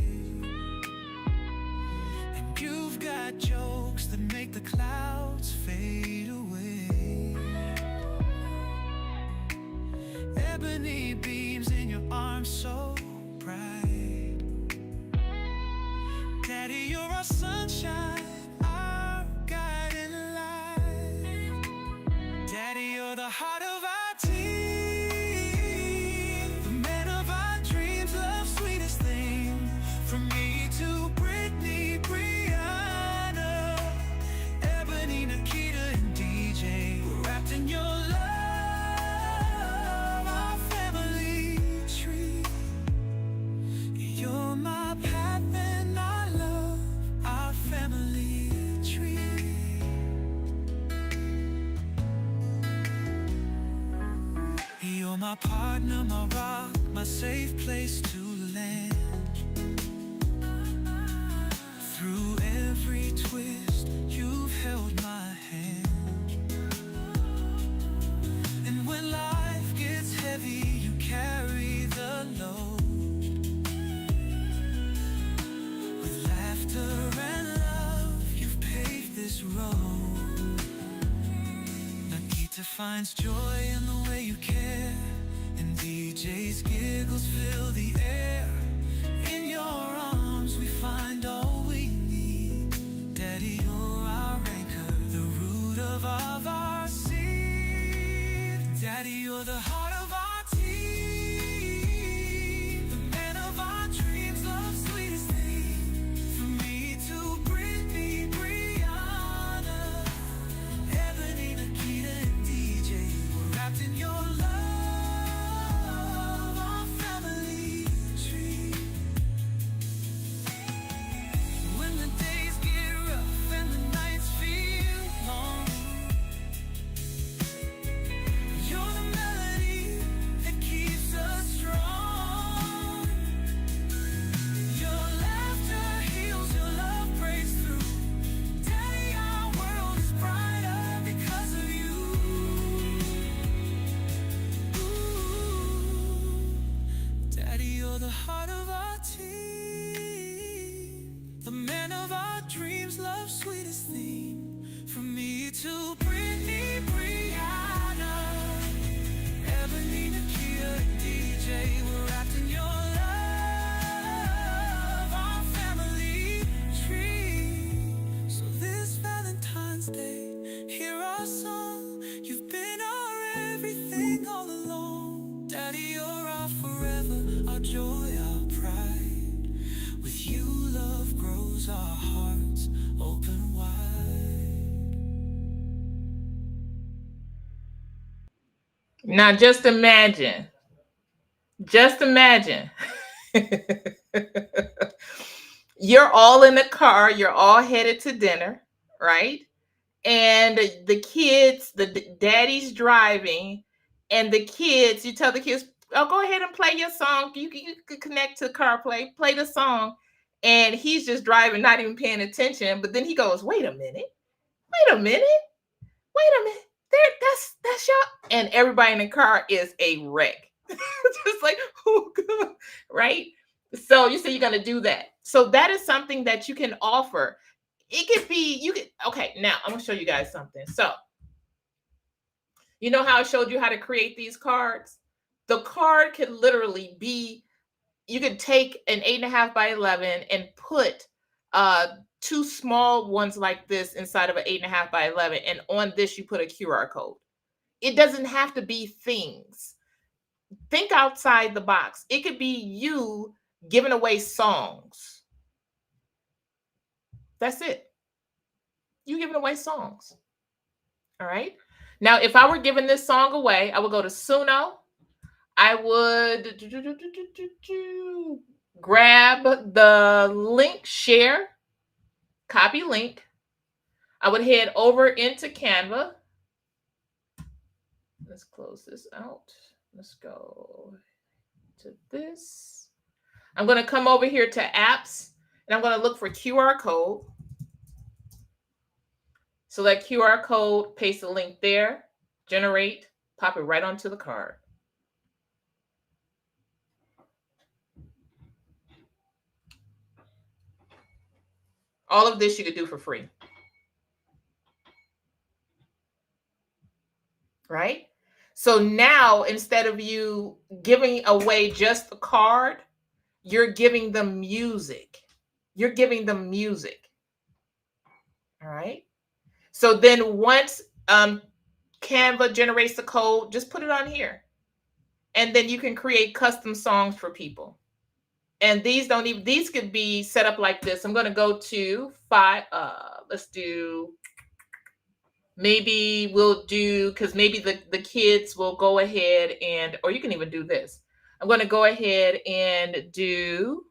and you've got jokes that make the clouds fade away. Ebony beams in your arms so bright. Daddy, you're our sunshine, our guiding light. Daddy, you're the heart of our team, the man of our dreams, love's sweetest thing. From me to Brittany, Brianna, Ebony, Nikita, and DJ, we're wrapped in your love, our family tree. You're my path and our love, our family tree. You're my partner, my rock, my safe place to land. Through every twist, you've held my hand. And when life gets heavy, you carry the load. finds joy in the way you care, and DJ's giggles fill the air. In your arms we find all we need. Daddy, you're our anchor, the root of our seed. Daddy, you're the heart of our team, the man of our dreams, love's sweetest thing. From me to Brittany, Brianna, Ebony, Nikita, and DJ, we're wrapped in your love, our family tree. When the days get rough and the nights feel long, you're the melody that keeps us strong. Your laughter heals, your love breaks through. Daddy, our world is brighter because of you. Ooh. Daddy, you're the heart of our team, the man of our dreams, love's sweetest thing. From me to Brittany, Brianna, Ebony, Nikita, and DJ, we're wrapped in your love, our family tree. So this Valentine's Day, hear our song. You've been our everything all along. Daddy, you're our forever, our joy, our pride. With you, love grows, our hearts open wide. Now just imagine. You're all in the car, you're all headed to dinner, right? And the kids, daddy's driving, and the kids, you tell the kids, oh, go ahead and play your song. You can connect to CarPlay, play the song. And he's just driving, not even paying attention. But then he goes, wait a minute, wait a minute, wait a minute. That's y'all. And everybody in the car is a wreck. Just like, oh God, right? So you say you're gonna do that. So that is something that you can offer. It could be, okay, now I'm gonna show you guys something. So you know how I showed you how to create these cards? The card could literally be, you could take an 8.5 by 11 and put two small ones like this inside of an 8.5 by 11, and on this you put a QR code. It doesn't have to be things. Think outside the box. It could be you giving away songs. That's it. You giving away songs. All right. Now, if I were giving this song away, I would go to Suno. I would grab the link, share, copy link. I would head over into Canva. Let's close this out. Let's go to this. I'm going to come over here to apps, and I'm going to look for QR code. Select QR code, paste the link there, generate, pop it right onto the card. All of this you could do for free. Right? So now, instead of you giving away just the card, you're giving them music. You're giving them music. All right? So then once Canva generates the code, just put it on here. And then you can create custom songs for people. And these could be set up like this. I'm going to go to let's do, maybe we'll do, because maybe the kids will go ahead and, or you can even do this. I'm going to go ahead and do,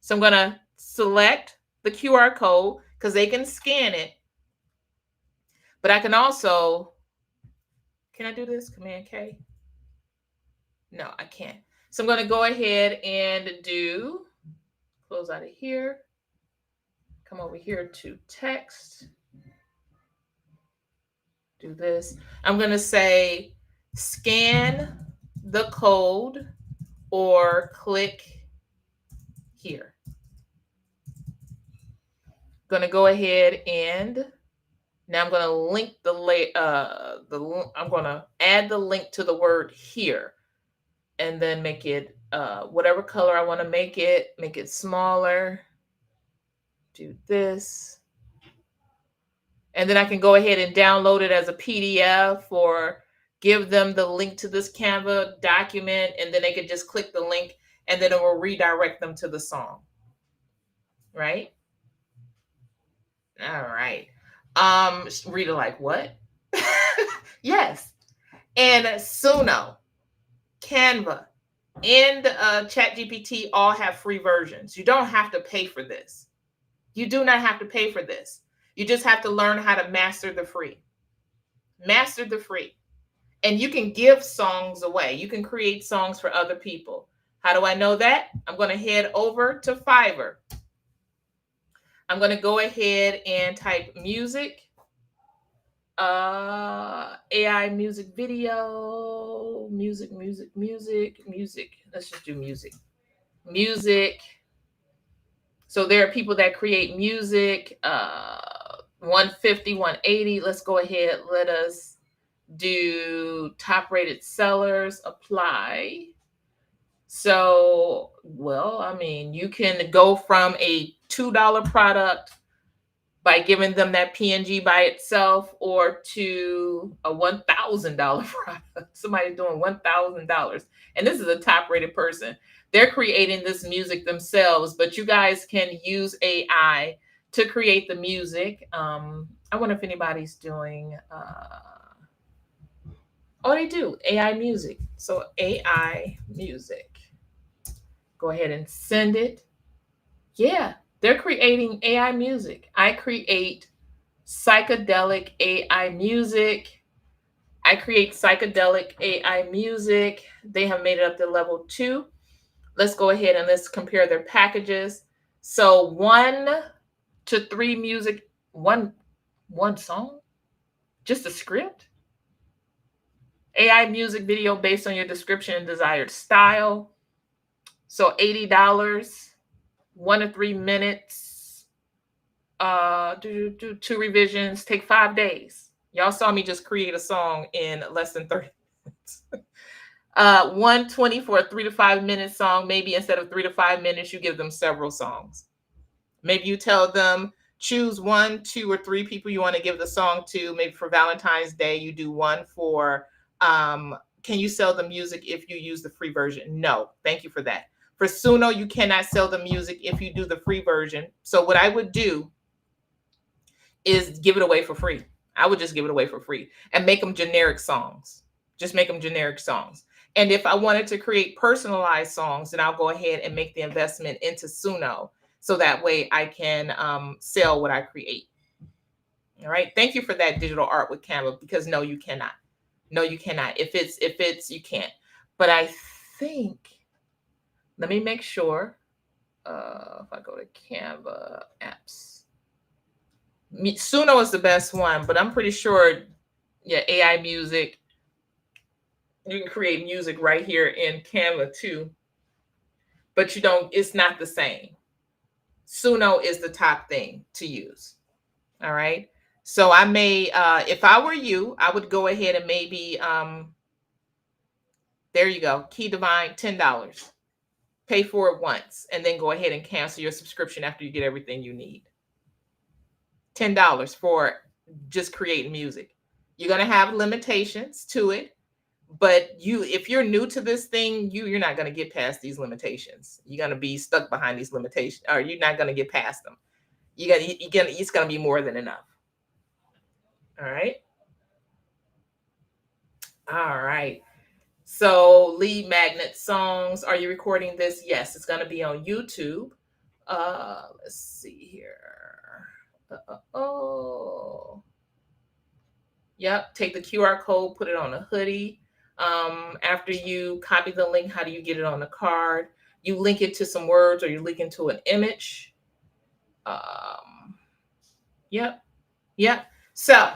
so I'm going to select the QR code because they can scan it. But I can also, can I do this? Command K? No, I can't. So I'm going to go ahead and do, close out of here, come over here to text, do this. I'm going to say scan the code or click here. Going to go ahead and Now I'm going to link I'm going to add the link to the word here, and then make it whatever color I want to make it smaller. Do this. And then I can go ahead and download it as a PDF or give them the link to this Canva document, and then they could just click the link and then it will redirect them to the song. Right? All right. Rita, like what? Yes. And Suno, Canva, and ChatGPT all have free versions. You don't have to pay for this. You do not have to pay for this. You just have to learn how to master the free. Master the free. And you can give songs away. You can create songs for other people. How do I know that? I'm going to head over to Fiverr. I'm going to go ahead and type music, AI music video, music. Let's just do music. Music. So there are people that create music, 150, 180. Let's go ahead. Let us do top rated sellers, apply. So, well, I mean, you can go from a $2 product by giving them that PNG by itself, or to a $1,000 product. Somebody's doing $1,000. And this is a top rated person. They're creating this music themselves, but you guys can use AI to create the music. I wonder if anybody's doing, oh, they do AI music. So AI music. Go ahead and send it. Yeah, they're creating AI music. I create psychedelic AI music. I create psychedelic AI music. They have made it up to level 2. Let's go ahead and let's compare their packages. So 1 to 3 music, one song, just a script. AI music video based on your description and desired style. So $80, 1 to 3 minutes. 2 revisions, take 5 days. Y'all saw me just create a song in less than 30 minutes. 120 for a 3 to 5 minute song. Maybe instead of 3 to 5 minutes, you give them several songs. Maybe you tell them choose 1, 2, or 3 people you want to give the song to. Maybe for Valentine's Day, you do one for, can you sell the music if you use the free version? No, thank you for that. For Suno, you cannot sell the music if you do the free version. So what I would do is give it away for free. I would just give it away for free and make them generic songs. Just make them generic songs. And if I wanted to create personalized songs, then I'll go ahead and make the investment into Suno. So that way I can sell what I create. All right. Thank you for that, digital art with Canva, because no, you cannot. No, you cannot. If it's, you can't. But I think, let me make sure. If I go to Canva apps, Suno is the best one, but I'm pretty sure, yeah, AI music, you can create music right here in Canva too, but it's not the same. Suno is the top thing to use. All right. So I may, if I were you, I would go ahead and maybe, there you go. Key Divine, $10. Pay for it once and then go ahead and cancel your subscription after you get everything you need. $10 for just creating music. You're going to have limitations to it, but if you're new to this thing, you're not going to get past these limitations. You're going to be stuck behind these limitations, or you're not going to get past them. It's going to be more than enough. All right. All right. So lead magnet songs. Are you recording this? Yes, it's going to be on YouTube. Let's see here. Yep. Take the QR code, put it on a hoodie. After you copy the link, how do you get it on the card? You link it to some words, or you link it to an image. Yep. So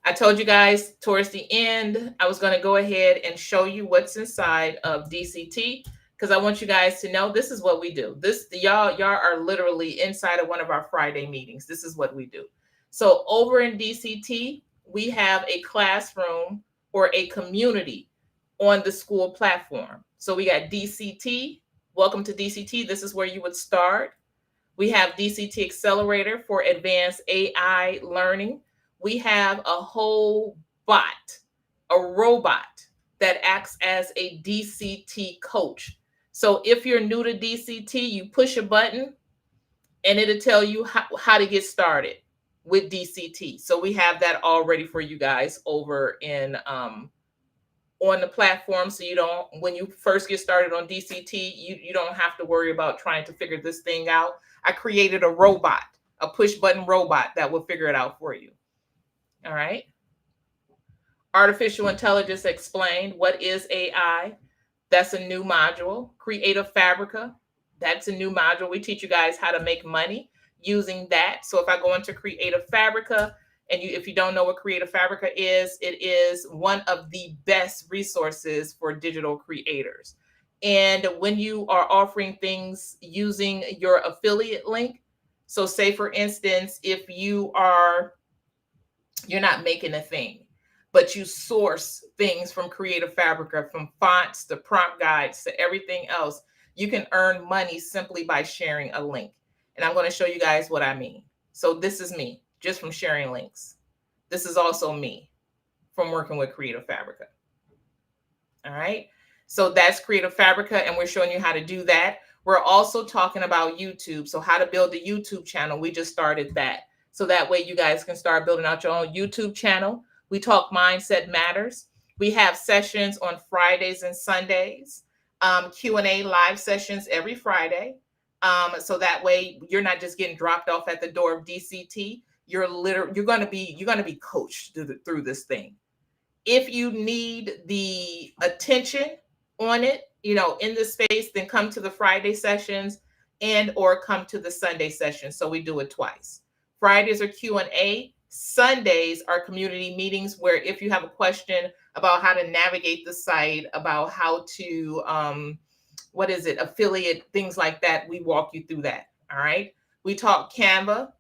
I told you guys towards the end, I was going to go ahead and show you what's inside of DCT, because I want you guys to know this is what we do. Y'all are literally inside of one of our Friday meetings. This is what we do. So over in DCT, we have a classroom or a community on the school platform. So we got DCT. Welcome to DCT. This is where you would start. We have DCT Accelerator for advanced AI learning. We have a whole bot, a robot that acts as a DCT coach. So if you're new to DCT, you push a button and it'll tell you how to get started with DCT. So we have that already for you guys over in on the platform. So you don't, when you first get started on DCT, you don't have to worry about trying to figure this thing out. I created a robot, a push button robot that will figure it out for you. All right. Artificial Intelligence Explained. What is AI? That's a new module. Creative Fabrica. That's a new module. We teach you guys how to make money using that. So if I go into Creative Fabrica, and if you don't know what Creative Fabrica is, it is one of the best resources for digital creators. And when you are offering things using your affiliate link, so say for instance, if you're not making a thing, but you source things from Creative Fabrica, from fonts to prompt guides to everything else, you can earn money simply by sharing a link. And I'm going to show you guys what I mean. So this is me just from sharing links. This is also me from working with Creative Fabrica. All right. So that's Creative Fabrica, and we're showing you how to do that. We're also talking about YouTube. So how to build a YouTube channel. We just started that. So that way you guys can start building out your own YouTube channel. We talk Mindset Matters. We have sessions on Fridays and Sundays, Q&A live sessions every Friday. So that way you're not just getting dropped off at the door of DCT. You're going to be coached through this thing. If you need the attention on it, in the space, then come to the Friday sessions and or come to the Sunday sessions. So we do it twice. Fridays are Q&A. Sundays are community meetings where if you have a question about how to navigate the site, about how to, affiliate, things like that, we walk you through that. All right. We talk Canva.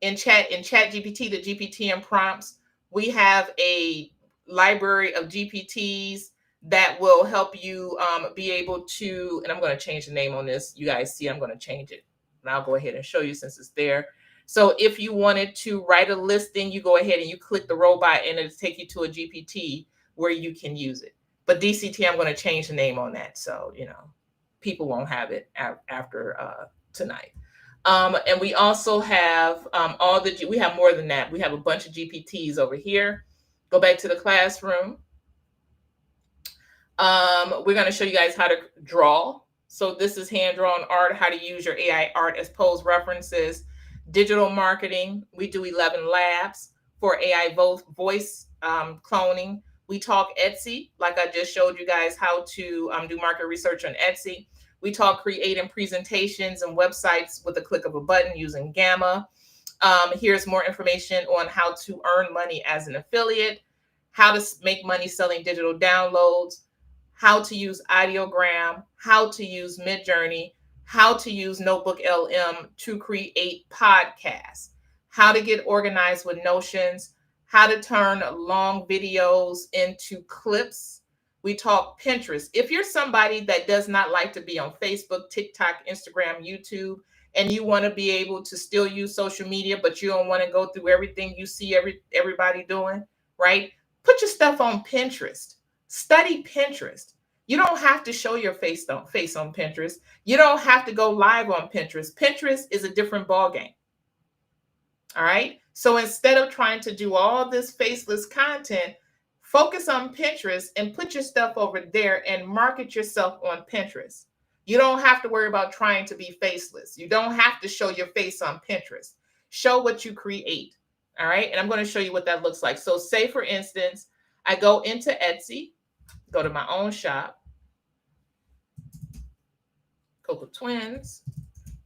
In chat GPT, the GPT and prompts, we have a library of GPTs that will help you be able to, and I'm going to change the name on this. You guys see, I'm going to change it. And I'll go ahead and show you since it's there. So if you wanted to write a listing, you go ahead and you click the robot and it'll take you to a GPT where you can use it. But DCT, I'm going to change the name on that. So, people won't have it after tonight. And we also have we have more than that. We have a bunch of GPTs over here. Go back to the classroom. We're going to show you guys how to draw. So this is hand-drawn art, how to use your AI art as pose references. Digital marketing. We do 11 labs for AI voice cloning. We talk Etsy, like I just showed you guys how to do market research on Etsy. We talk creating presentations and websites with a click of a button using Gamma. Here's more information on how to earn money as an affiliate, how to make money selling digital downloads, how to use Ideogram, how to use Midjourney, how to use Notebook LM to create podcasts, how to get organized with Notions, how to turn long videos into clips. We talk Pinterest. If you're somebody that does not like to be on Facebook, TikTok, Instagram, YouTube, and you want to be able to still use social media, but you don't want to go through everything you see everybody doing, right? Put your stuff on Pinterest. Study Pinterest. You don't have to show your face on Pinterest. You don't have to go live on Pinterest. Pinterest is a different ballgame. All right. So instead of trying to do all this faceless content, focus on Pinterest and put your stuff over there and market yourself on Pinterest. You don't have to worry about trying to be faceless. You don't have to show your face on Pinterest. Show what you create. All right. And I'm going to show you what that looks like. So say, for instance, I go into Etsy, go to my own shop, Cocoa Twins,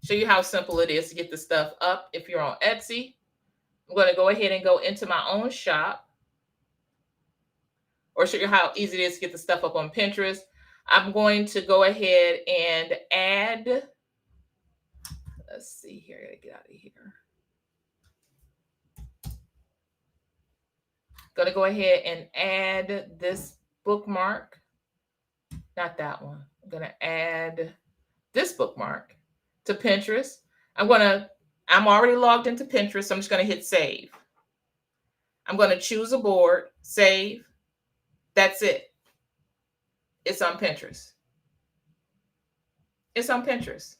show you how simple it is to get the stuff up if you're on Etsy. I'm going to go ahead and go into my own shop, or show you how easy it is to get the stuff up on Pinterest. I'm going to go ahead and add, let's see here, I gotta get out of here. Going to go ahead and add this bookmark. Not that one. I'm going to add this bookmark to Pinterest. I'm already logged into Pinterest, so I'm just going to hit save. I'm going to choose a board, save. That's it. It's on Pinterest. It's on Pinterest.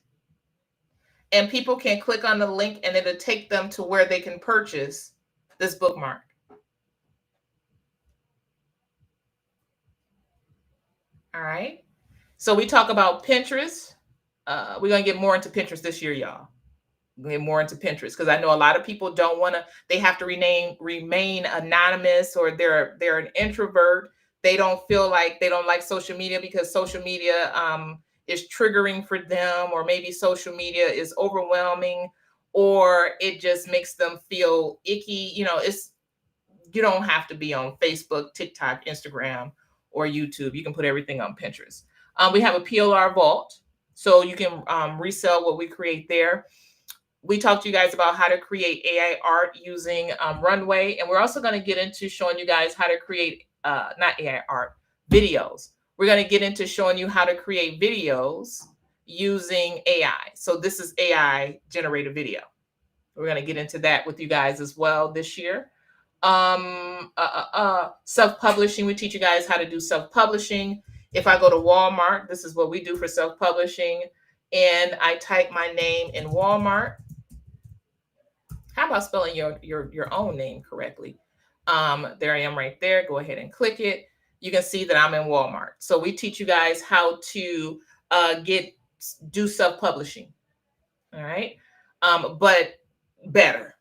And people can click on the link and it'll take them to where they can purchase this bookmark. All right. So we talk about Pinterest. We're going to get more into Pinterest this year, y'all. Get more into Pinterest because I know a lot of people don't want to. They have to remain anonymous, or they're an introvert. They don't feel like they don't like social media because social media is triggering for them, or maybe social media is overwhelming, or it just makes them feel icky. You don't have to be on Facebook, TikTok, Instagram, or YouTube. You can put everything on Pinterest. We have a PLR vault, so you can resell what we create there. We talked to you guys about how to create AI art using Runway. And we're also going to get into showing you guys how to create, not AI art, videos. We're going to get into showing you how to create videos using AI. So this is AI generated video. We're going to get into that with you guys as well this year. Self-publishing. We teach you guys how to do self-publishing. If I go to Walmart, this is what we do for self-publishing. And I type my name in Walmart. How about spelling your own name correctly? There I am right there. Go ahead and click it. You can see that I'm in Walmart. So we teach you guys how to do self-publishing. All right. But better.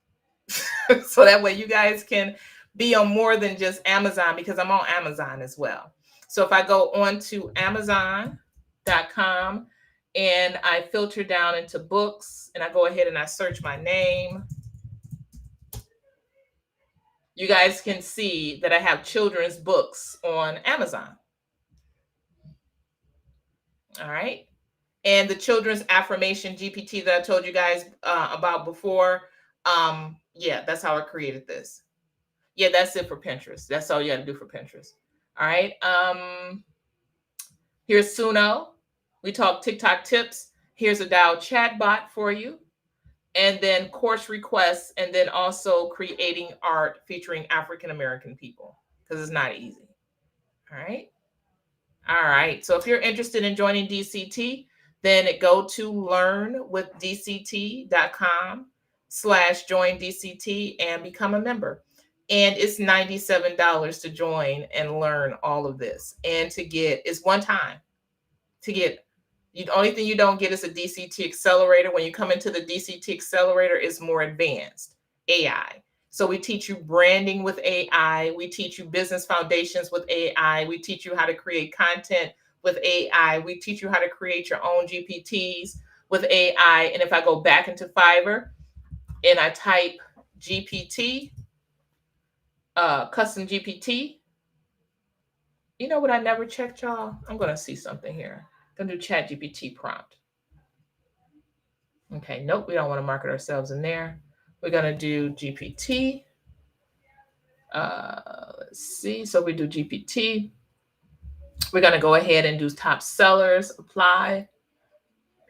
So that way you guys can be on more than just Amazon, because I'm on Amazon as well. So if I go on to Amazon.com and I filter down into books and I go ahead and I search my name, you guys can see that I have children's books on Amazon. All right. And the children's affirmation GPT that I told you guys about before. Yeah, that's how I created this. Yeah, that's it for Pinterest. That's all you got to do for Pinterest. All right. Here's Suno. We talk TikTok tips. Here's a DALLE chatbot for you. And then course requests, and then also creating art featuring African-American people, because it's not easy. All right. All right. So if you're interested in joining DCT, then go to learnwithdct.com/join DCT and become a member. And it's $97 to join and learn all of this. And it's one time to get. The only thing you don't get is a DCT accelerator. When you come into the DCT accelerator, it's more advanced AI. So we teach you branding with AI. We teach you business foundations with AI. We teach you how to create content with AI. We teach you how to create your own GPTs with AI. And if I go back into Fiverr and I type GPT, custom GPT, you know what I never checked, y'all? I'm going to see something here. I'm going to do chat GPT prompt. Okay, nope, we don't want to market ourselves in there. We're going to do GPT. Let's see. So we do GPT. We're going to go ahead and do top sellers, apply.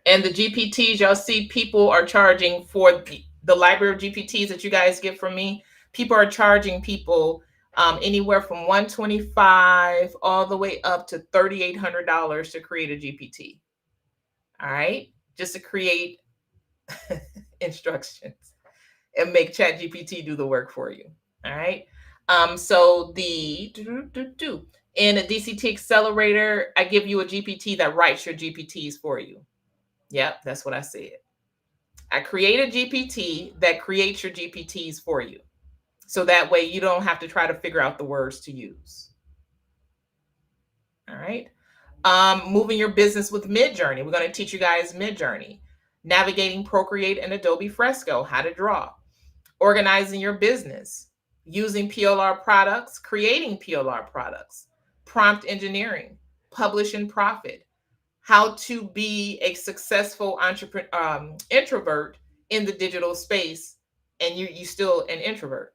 And the GPTs, y'all see people are charging for the library of GPTs that you guys get from me. People are charging people anywhere from $125 all the way up to $3,800 to create a GPT. All right, just to create instructions and make ChatGPT do the work for you. All right. So in a DCT accelerator, I give you a GPT that writes your GPTs for you. Yep, that's what I said. I create a GPT that creates your GPTs for you. So that way you don't have to try to figure out the words to use. All right. Moving your business with Midjourney. We're going to teach you guys Midjourney. Navigating Procreate and Adobe Fresco, how to draw. Organizing your business. Using PLR products, creating PLR products. Prompt engineering. Publish and profit. How to be a successful introvert in the digital space, and you still an introvert.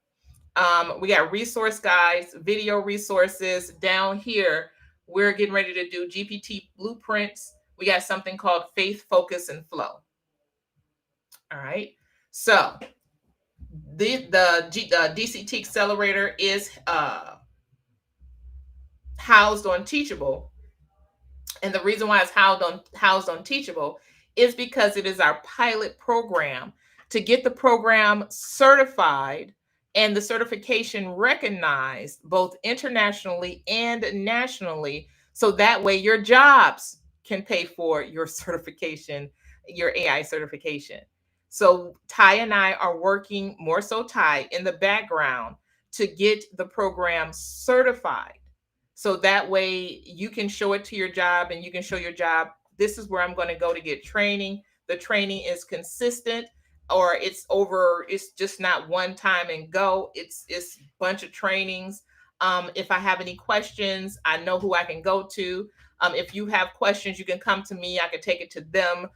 We got resource guides, video resources down here. We're getting ready to do GPT blueprints. We got something called faith, focus, and flow. All right. So the DCT accelerator is housed on Teachable. And the reason why it's housed on Teachable is because it is our pilot program to get the program certified and the certification recognized both internationally and nationally. So that way your jobs can pay for your certification, your AI certification. So Ty and I are working, more so Ty, in the background to get the program certified. So that way you can show it to your job and you can show your job, this is where I'm going to go to get training. The training is consistent, or it's just not one time and go. It's a bunch of trainings. If I have any questions, I know who I can go to. If you have questions, you can come to me. I can take it to them.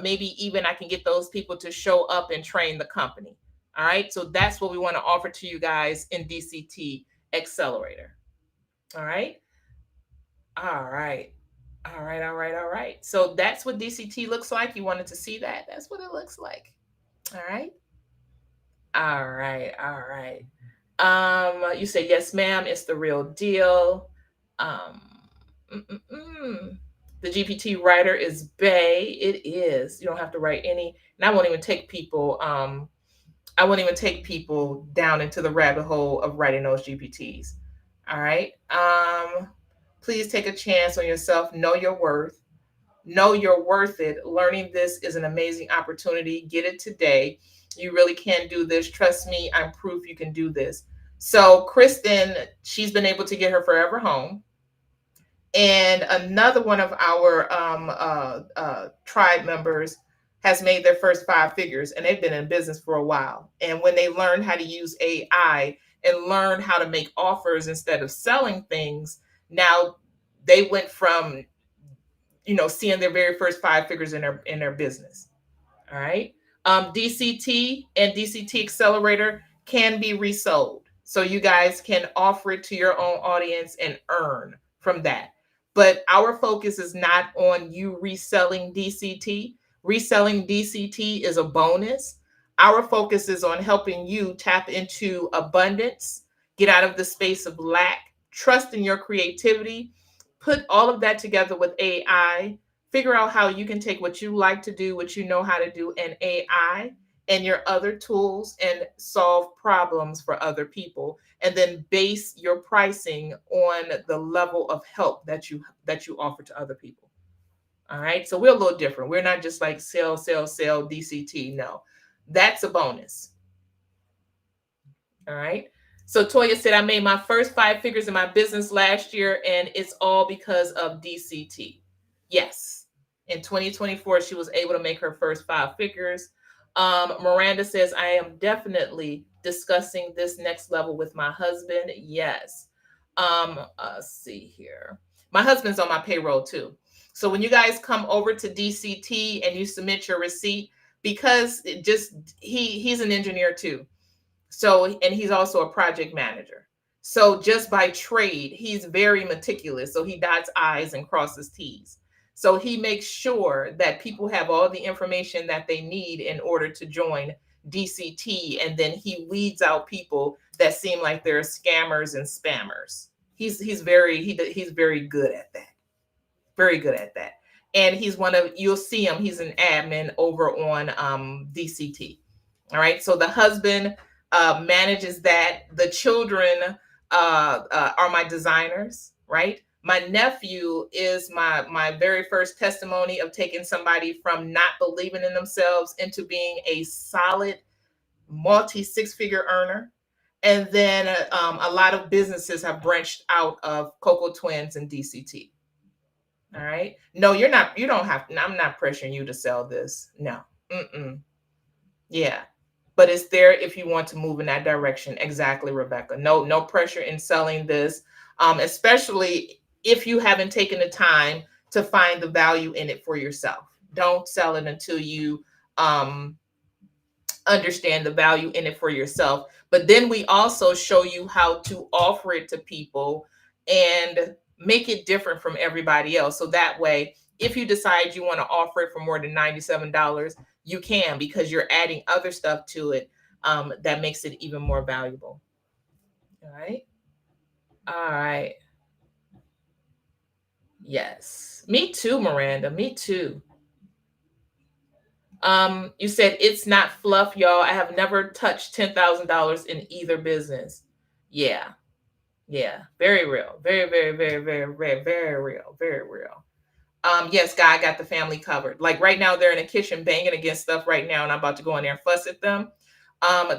Maybe even I can get those people to show up and train the company. All right. So that's what we want to offer to you guys in DCT Accelerator. All right. All right. All right. All right. All right. So that's what DCT looks like. You wanted to see that? That's what it looks like. All right. All right. All right. You say yes, ma'am. It's the real deal. Um, mm, mm, mm. The GPT writer is Bay. It is. You don't have to write any. And I won't even take people. I won't even take people down into the rabbit hole of writing those GPTs. All right. Please take a chance on yourself. Know your worth. Know you're worth it. Learning this is an amazing opportunity. Get it today. You really can do this. Trust me, I'm proof you can do this. So Kristen, she's been able to get her forever home. And another one of our tribe members has made their first 5 figures, and they've been in business for a while. And when they learned how to use AI and learn how to make offers instead of selling things, now they went from seeing their very first 5 figures in their business. All right. DCT and DCT Accelerator can be resold, so you guys can offer it to your own audience and earn from that. But our focus is not on you reselling DCT. Reselling DCT is a bonus. Our focus is on helping you tap into abundance, get out of the space of lack, trust in your creativity, put all of that together with AI, figure out how you can take what you like to do, what you know how to do, and AI and your other tools and solve problems for other people, and then base your pricing on the level of help that you offer to other people. All right. So we're a little different. We're not just like sell, DCT. No, that's a bonus. All right. So Toya said, I made my first 5 figures in my business last year, and it's all because of DCT. Yes. In 2024, she was able to make her first 5 figures. Miranda says, I am definitely discussing this next level with my husband. Yes. Let's see here. My husband's on my payroll too. So when you guys come over to DCT and you submit your receipt, because he's an engineer too. So, and he's also a project manager. So just by trade, he's very meticulous. So he dots I's and crosses T's. So he makes sure that people have all the information that they need in order to join DCT. And then he weeds out people that seem like they're scammers and spammers. He's very good at that. Very good at that. And you'll see him, he's an admin over on DCT. All right. So the husband manages that. The children are my designers, right? My nephew is my very first testimony of taking somebody from not believing in themselves into being a solid multi-6-figure earner. And then a lot of businesses have branched out of Coco Twins and DCT. All right. No, you don't have to. I'm not pressuring you to sell this. No. Yeah. But it's there if you want to move in that direction. Exactly, Rebecca. No pressure in selling this, especially if you haven't taken the time to find the value in it for yourself. Don't sell it until you understand the value in it for yourself. But then we also show you how to offer it to people and make it different from everybody else. So that way, if you decide you want to offer it for more than $97, you can, because you're adding other stuff to it that makes it even more valuable. All right. All right. Yes. Me too, Miranda. Me too. You said it's not fluff, y'all. I have never touched $10,000 in either business. Yeah. Yeah. Very real. Very, very, very, very, very, very real. Very real. Yes, guy, I got the family covered. Like right now, they're in the kitchen banging against stuff right now, and I'm about to go in there and fuss at them.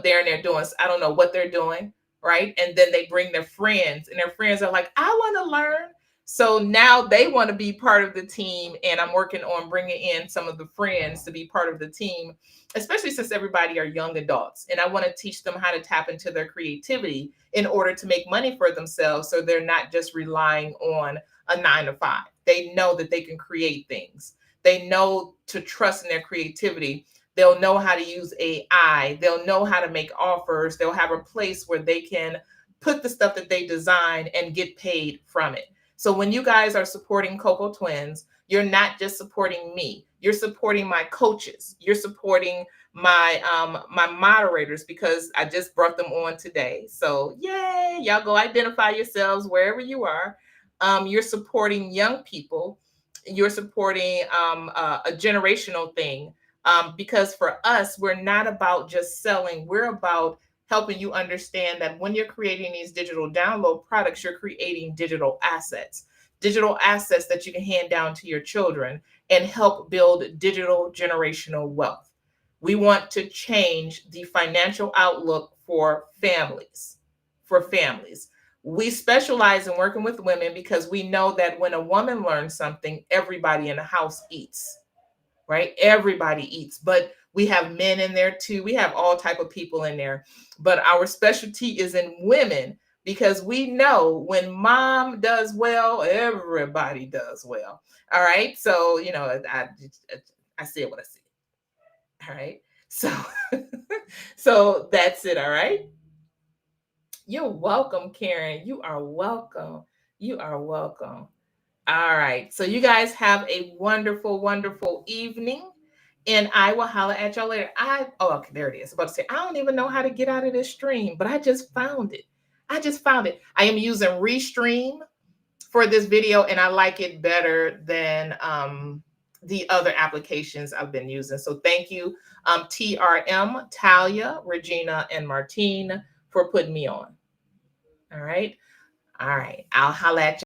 They're in there doing, I don't know what they're doing, right? And then they bring their friends, and their friends are like, I want to learn. So now they want to be part of the team, and I'm working on bringing in some of the friends to be part of the team, especially since everybody are young adults. And I want to teach them how to tap into their creativity in order to make money for themselves, so they're not just relying on a 9 to 5. They know that they can create things. They know to trust in their creativity. They'll know how to use AI. They'll know how to make offers. They'll have a place where they can put the stuff that they design and get paid from it. So when you guys are supporting Coco Twins, you're not just supporting me. You're supporting my coaches. You're supporting my moderators, because I just brought them on today. So yay, y'all go identify yourselves wherever you are. You're supporting young people. You're supporting a generational thing, because for us, we're not about just selling. We're about helping you understand that when you're creating these digital download products, you're creating digital assets that you can hand down to your children and help build digital generational wealth. We want to change the financial outlook for families. For families, we specialize in working with women because we know that when a woman learns something, everybody in the house eats, right? Everybody eats, but we have men in there too. We have all type of people in there, but our specialty is in women, because we know when mom does well, everybody does well. All right. So, I said what I said. All right. So, so that's it. All right. You're welcome, Karen. You are welcome. You are welcome. All right. So you guys have a wonderful, wonderful evening. And I will holler at y'all later. Okay, there it is. I was about to say, I don't even know how to get out of this stream, but I just found it. I am using Restream for this video, and I like it better than the other applications I've been using. So thank you, TRM, Talia, Regina, and Martine, for putting me on. All right. All right. I'll holler at you.